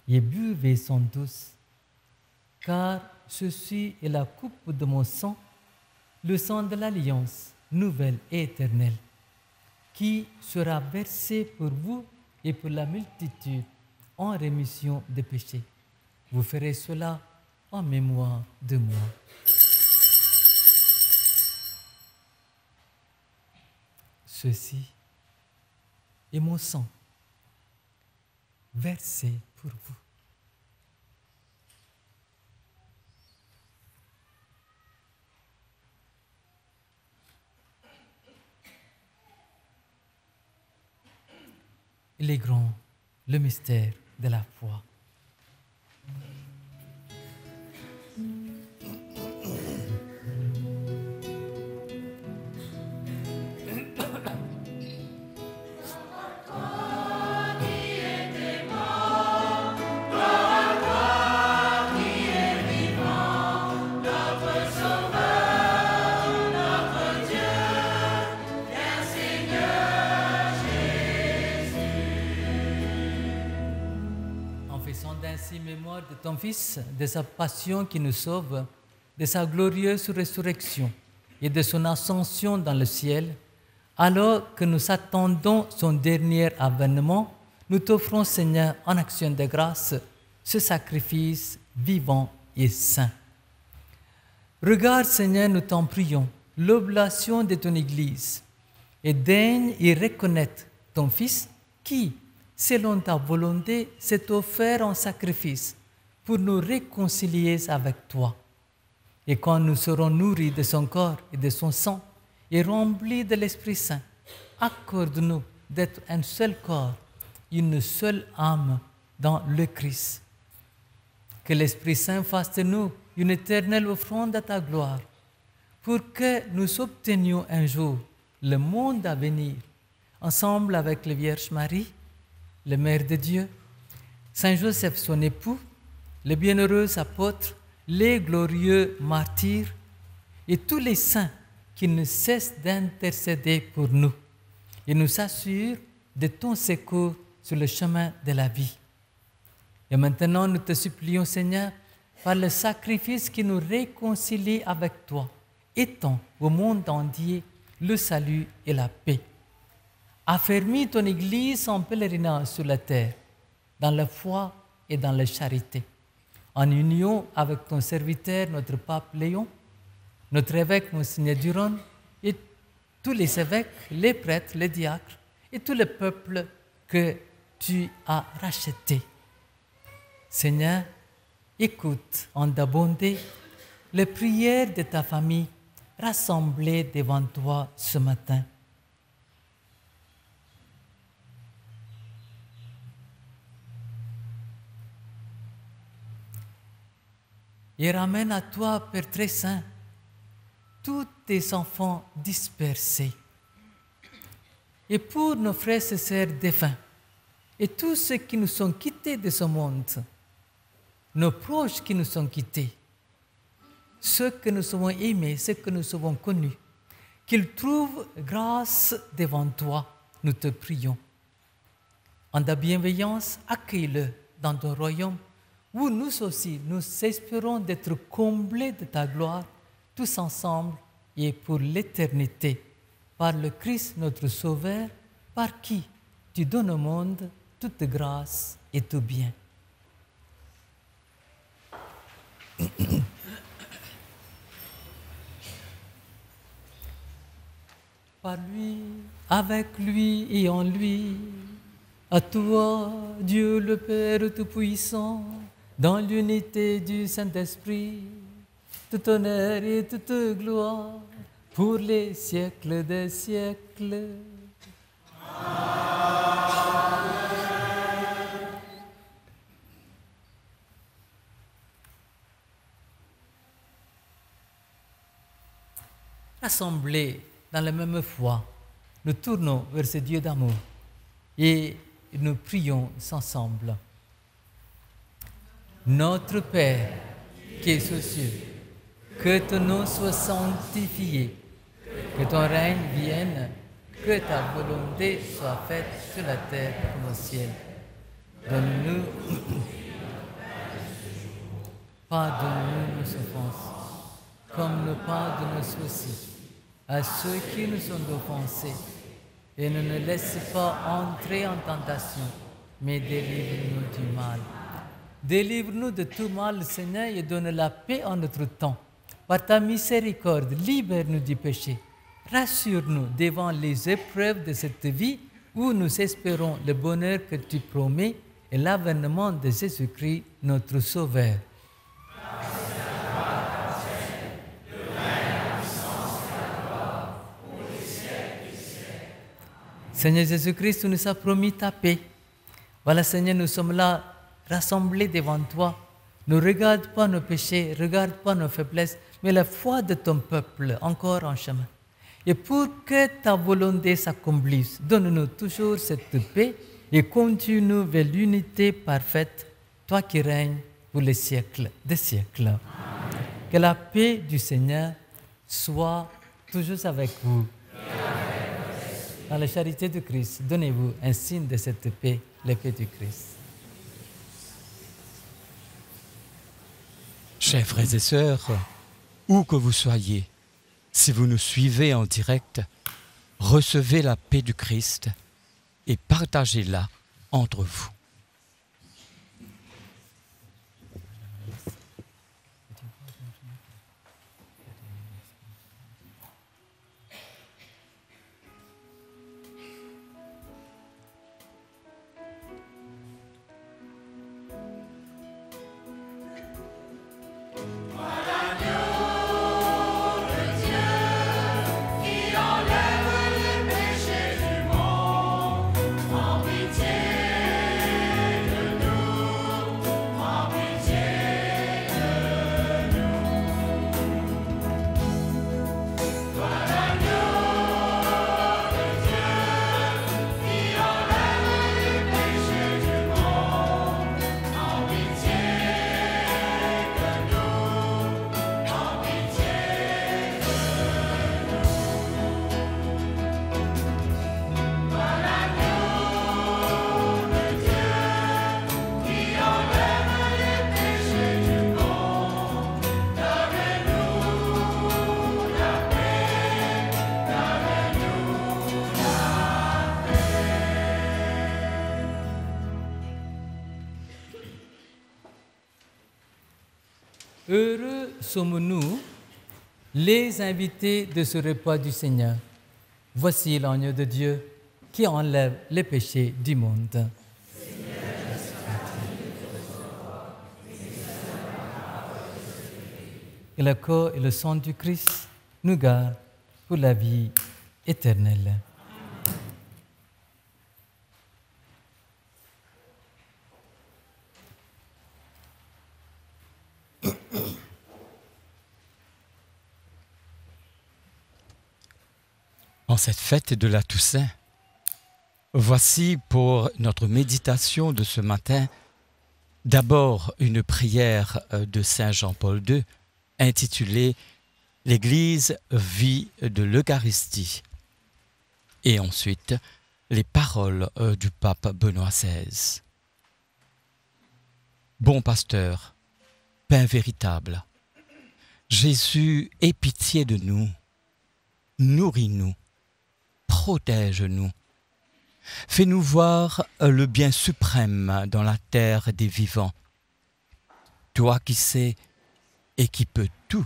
et buvez-en tous, car ceci est la coupe de mon sang, le sang de l'alliance nouvelle et éternelle, qui sera versé pour vous et pour la multitude en rémission des péchés. Vous ferez cela en mémoire de moi. » Ceci est mon sang versé pour vous. Il est grand, le mystère de la foi. Ainsi mémoire de ton Fils, de sa passion qui nous sauve, de sa glorieuse résurrection et de son ascension dans le ciel, alors que nous attendons son dernier avènement, nous t'offrons, Seigneur, en action de grâce, ce sacrifice vivant et saint. Regarde, Seigneur, nous t'en prions, l'oblation de ton Église, et daigne y reconnaître ton Fils qui, selon ta volonté, s'est offert en sacrifice pour nous réconcilier avec toi. Et quand nous serons nourris de son corps et de son sang et remplis de l'Esprit Saint, accorde-nous d'être un seul corps, une seule âme dans le Christ. Que l'Esprit Saint fasse de nous une éternelle offrande à ta gloire, pour que nous obtenions un jour le monde à venir, ensemble avec la Vierge Marie, le Mère de Dieu, Saint Joseph son époux, les bienheureux apôtres, les glorieux martyrs et tous les saints qui ne cessent d'intercéder pour nous et nous assurent de ton secours sur le chemin de la vie. Et maintenant, nous te supplions, Seigneur, par le sacrifice qui nous réconcilie avec toi, étends au monde entier le salut et la paix. Affermis ton Église en pèlerinage sur la terre, dans la foi et dans la charité, en union avec ton serviteur, notre pape Léon, notre évêque, Monseigneur Duron, et tous les évêques, les prêtres, les diacres, et tout le peuple que tu as racheté. Seigneur, écoute en ta bonté les prières de ta famille rassemblée devant toi ce matin. Et ramène à toi, Père très saint, tous tes enfants dispersés. Et pour nos frères et sœurs défunts, et tous ceux qui nous sont quittés de ce monde, nos proches qui nous sont quittés, ceux que nous avons aimés, ceux que nous avons connus, qu'ils trouvent grâce devant toi, nous te prions. En ta bienveillance, accueille-le dans ton royaume, où nous aussi, nous espérons d'être comblés de ta gloire, tous ensemble et pour l'éternité, par le Christ notre Sauveur, par qui tu donnes au monde toute grâce et tout bien. Par lui, avec lui et en lui, à toi, Dieu le Père Tout-Puissant, dans l'unité du Saint-Esprit, tout honneur et toute gloire, pour les siècles des siècles. Amen. rassemblés dans la même foi, nous tournons vers ce Dieu d'amour et nous prions ensemble. Notre Père qui es aux cieux, que ton nom soit sanctifié, que ton règne vienne, que ta volonté soit faite sur la terre comme au ciel. Donne-nous, pardonne-nous nos offenses, comme nous pardonnons aussi à ceux qui nous ont offensés. Et ne nous laisse pas entrer en tentation, mais délivre-nous du mal. Délivre-nous de tout mal, Seigneur, et donne la paix en notre temps. Par ta miséricorde, libère-nous du péché. Rassure-nous devant les épreuves de cette vie où nous espérons le bonheur que tu promets et l'avènement de Jésus-Christ, notre Sauveur. Seigneur Jésus-Christ, tu nous as promis ta paix. Voilà, Seigneur, nous sommes là, rassemblés devant toi. Ne regarde pas nos péchés, ne regarde pas nos faiblesses, mais la foi de ton peuple encore en chemin. Et pour que ta volonté s'accomplisse, donne-nous toujours cette paix et conduis-nous vers l'unité parfaite, toi qui règnes pour les siècles des siècles. Que la paix du Seigneur soit toujours avec vous. Dans la charité de Christ, donnez-vous un signe de cette paix, la paix du Christ.
Chers frères et sœurs, où que vous soyez, si vous nous suivez en direct, recevez la paix du Christ et partagez-la entre vous.
Heureux sommes-nous, les invités de ce repas du Seigneur. Voici l'agneau de Dieu qui enlève les péchés du monde. Et le corps et le sang du Christ nous gardent pour la vie éternelle.
En cette fête de la Toussaint, voici pour notre méditation de ce matin d'abord une prière de Saint Jean-Paul II intitulée « L'Église vit de l'Eucharistie » et ensuite les paroles du pape Benoît XVI. Bon pasteur, pain véritable, Jésus, aie pitié de nous, nourris-nous, protège-nous. Fais-nous voir le bien suprême dans la terre des vivants. Toi qui sais et qui peux tout,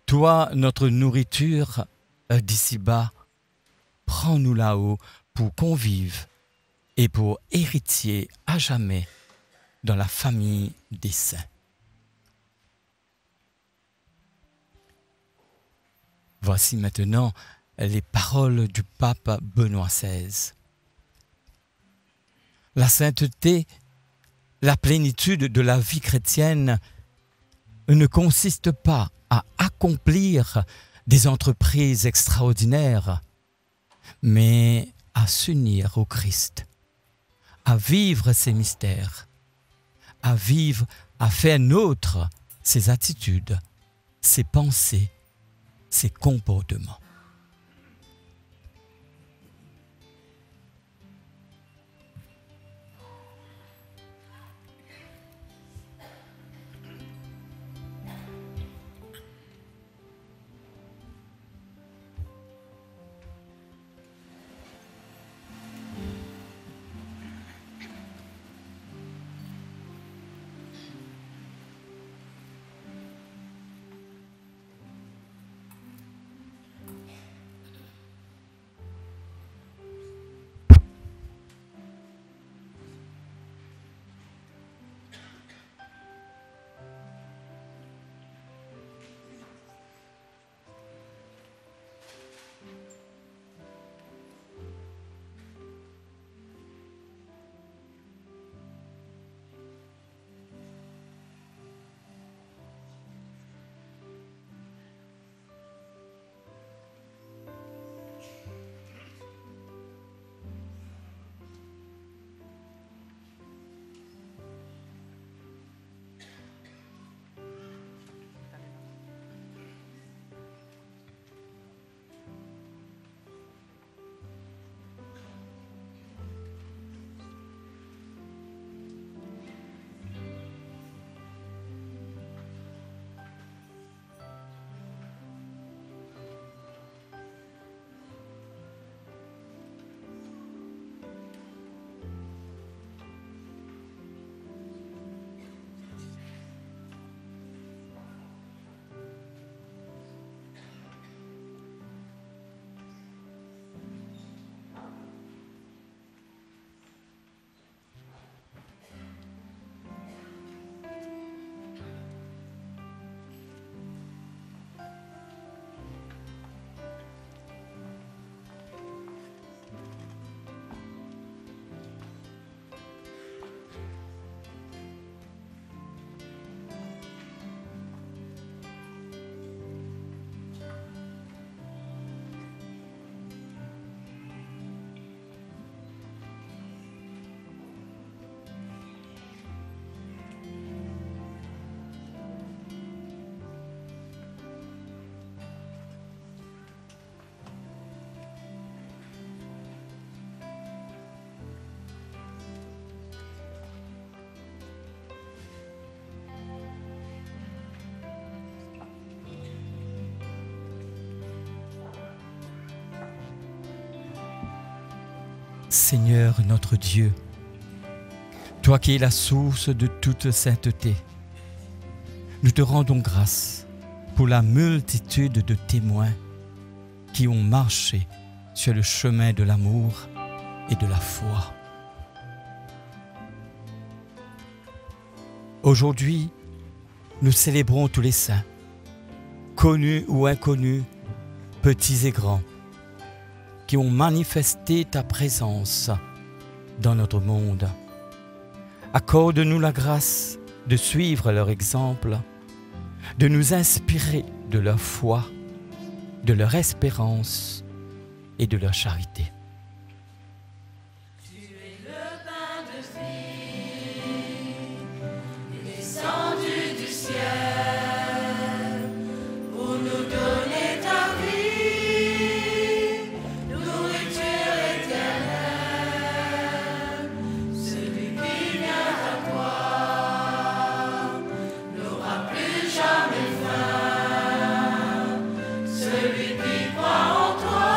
toi notre nourriture d'ici-bas, prends-nous là-haut pour convives et pour héritiers à jamais dans la famille des saints. Voici maintenant les paroles du pape Benoît XVI. La sainteté, la plénitude de la vie chrétienne ne consiste pas à accomplir des entreprises extraordinaires, mais à s'unir au Christ, à vivre ses mystères, à vivre, à faire nôtre ses attitudes, ses pensées, ses comportements. Seigneur notre Dieu, toi qui es la source de toute sainteté, nous te rendons grâce pour la multitude de témoins qui ont marché sur le chemin de l'amour et de la foi. Aujourd'hui, nous célébrons tous les saints, connus ou inconnus, petits et grands, qui ont manifesté ta présence dans notre monde. Accorde-nous la grâce de suivre leur exemple, de nous inspirer de leur foi, de leur espérance et de leur charité.
Tu es le pain de vie, descendu du ciel, pour nous donner ta vie, nourriture éternelle. Celui qui vient à toi n'aura plus jamais faim. Celui qui croit en toi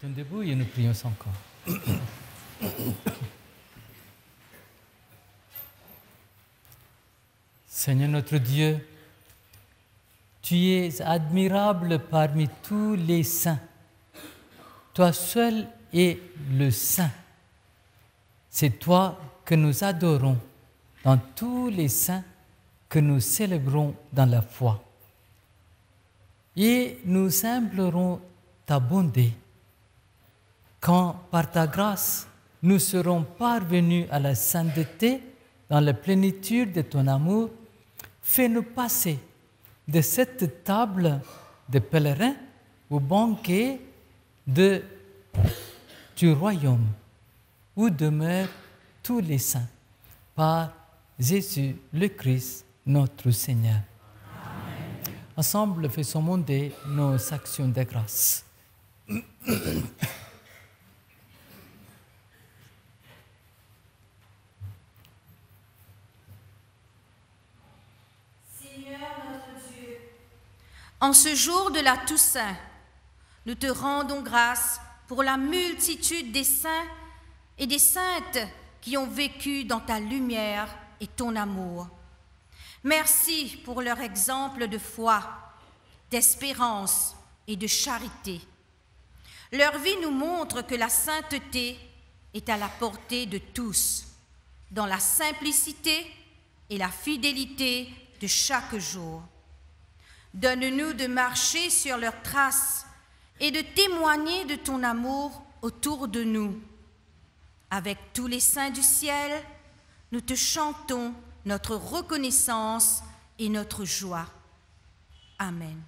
mettons debout et nous prions encore. Seigneur notre Dieu, tu es admirable parmi tous les saints. Toi seul es le saint. C'est toi que nous adorons dans tous les saints que nous célébrons dans la foi. Et nous implorons ta bonté. Quand, par ta grâce, nous serons parvenus à la sainteté dans la plénitude de ton amour, fais-nous passer de cette table de pèlerins au banquet du royaume où demeurent tous les saints, par Jésus le Christ, notre Seigneur. Amen. Ensemble, faisons monter nos actions de grâce.
En ce jour de la Toussaint, nous te rendons grâce pour la multitude des saints et des saintes qui ont vécu dans ta lumière et ton amour. Merci pour leur exemple de foi, d'espérance et de charité. Leur vie nous montre que la sainteté est à la portée de tous, dans la simplicité et la fidélité de chaque jour. Donne-nous de marcher sur leurs traces et de témoigner de ton amour autour de nous. Avec tous les saints du ciel, nous te chantons notre reconnaissance et notre joie. Amen.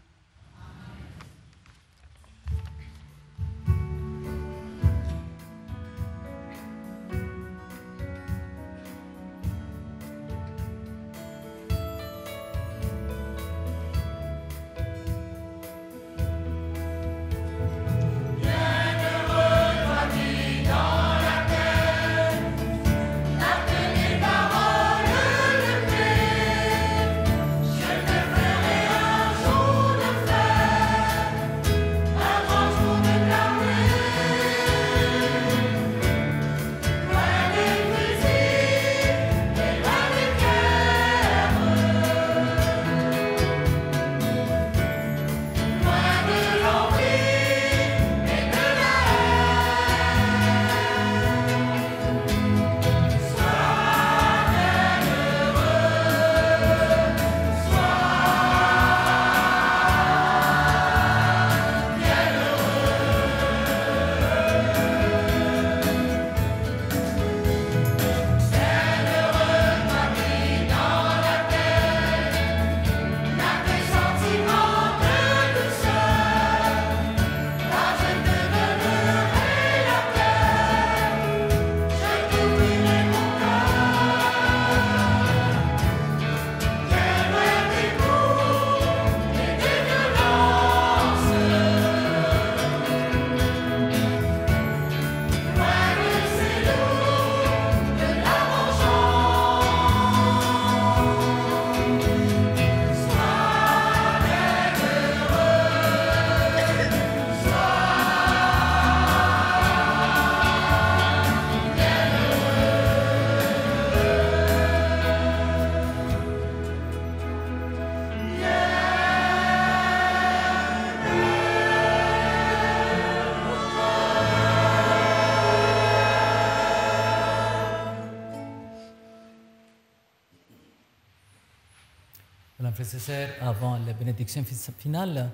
Frères et sœurs, avant la bénédiction finale,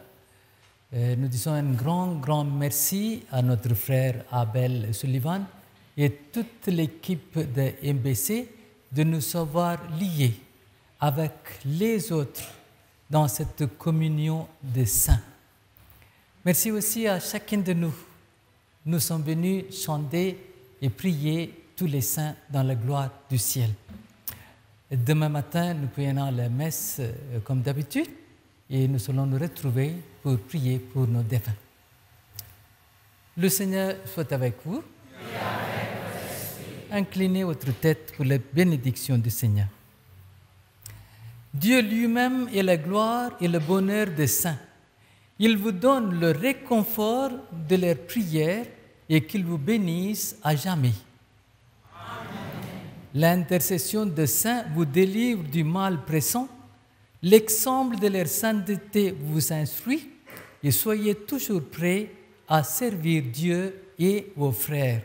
nous disons un grand merci à notre frère Abel Sullivan et toute l'équipe de MBC de nous avoir liés avec les autres dans cette communion des saints. Merci aussi à chacun de nous. Nous sommes venus chanter et prier tous les saints dans la gloire du ciel. Demain matin, nous prions la messe comme d'habitude et nous allons nous retrouver pour prier pour nos défunts. Le Seigneur soit avec vous. Et avec votre esprit. Inclinez votre tête pour la bénédiction du Seigneur. Dieu lui-même est la gloire et le bonheur des saints. Il vous donne le réconfort de leurs prières et qu'il vous bénisse à jamais. L'intercession des saints vous délivre du mal pressant. L'exemple de leur sainteté vous instruit et soyez toujours prêts à servir Dieu et vos frères.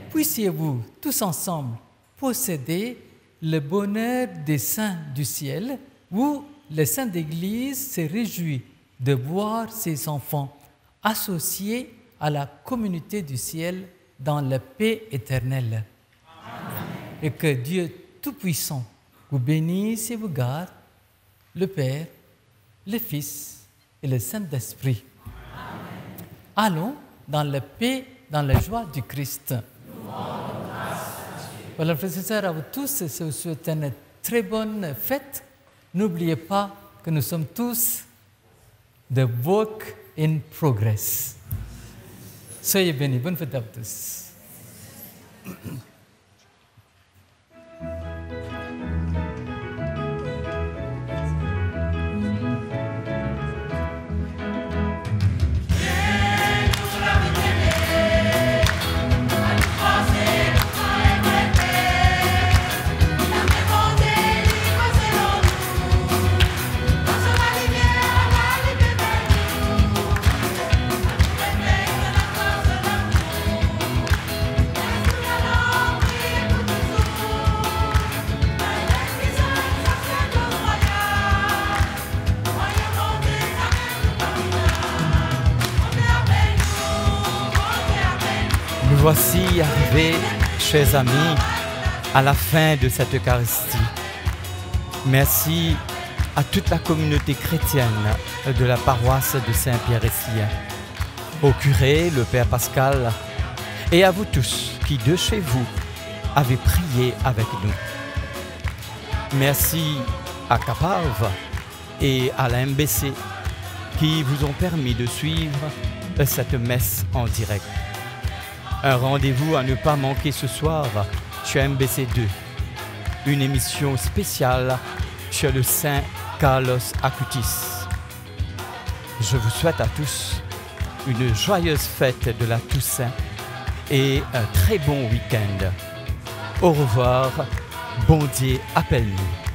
Puissiez-vous tous ensemble posséder le bonheur des saints du ciel où le Saint d'Église se réjouit de voir ses enfants associés à la communauté du ciel dans la paix éternelle. Et que Dieu Tout-Puissant vous bénisse et vous garde, le Père, le Fils et le Saint-Esprit. Allons dans la paix, dans la joie du Christ. Voilà, frères et sœurs, à vous tous, je vous souhaite une très bonne fête. N'oubliez pas que nous sommes tous the work in progress. Soyez bénis, bonne fête à vous tous.
Nous voici arrivés, chers amis, à la fin de cette Eucharistie. Merci à toute la communauté chrétienne de la paroisse de Saint-Pierre-et-Sien, au curé, le Père Pascal, et à vous tous qui, de chez vous, avez prié avec nous. Merci à Capave et à la MBC qui vous ont permis de suivre cette messe en direct. Un rendez-vous à ne pas manquer ce soir sur MBC 2, une émission spéciale sur le Saint Carlos Acutis. Je vous souhaite à tous une joyeuse fête de la Toussaint et un très bon week-end. Au revoir, bon Dieu appelle-nous.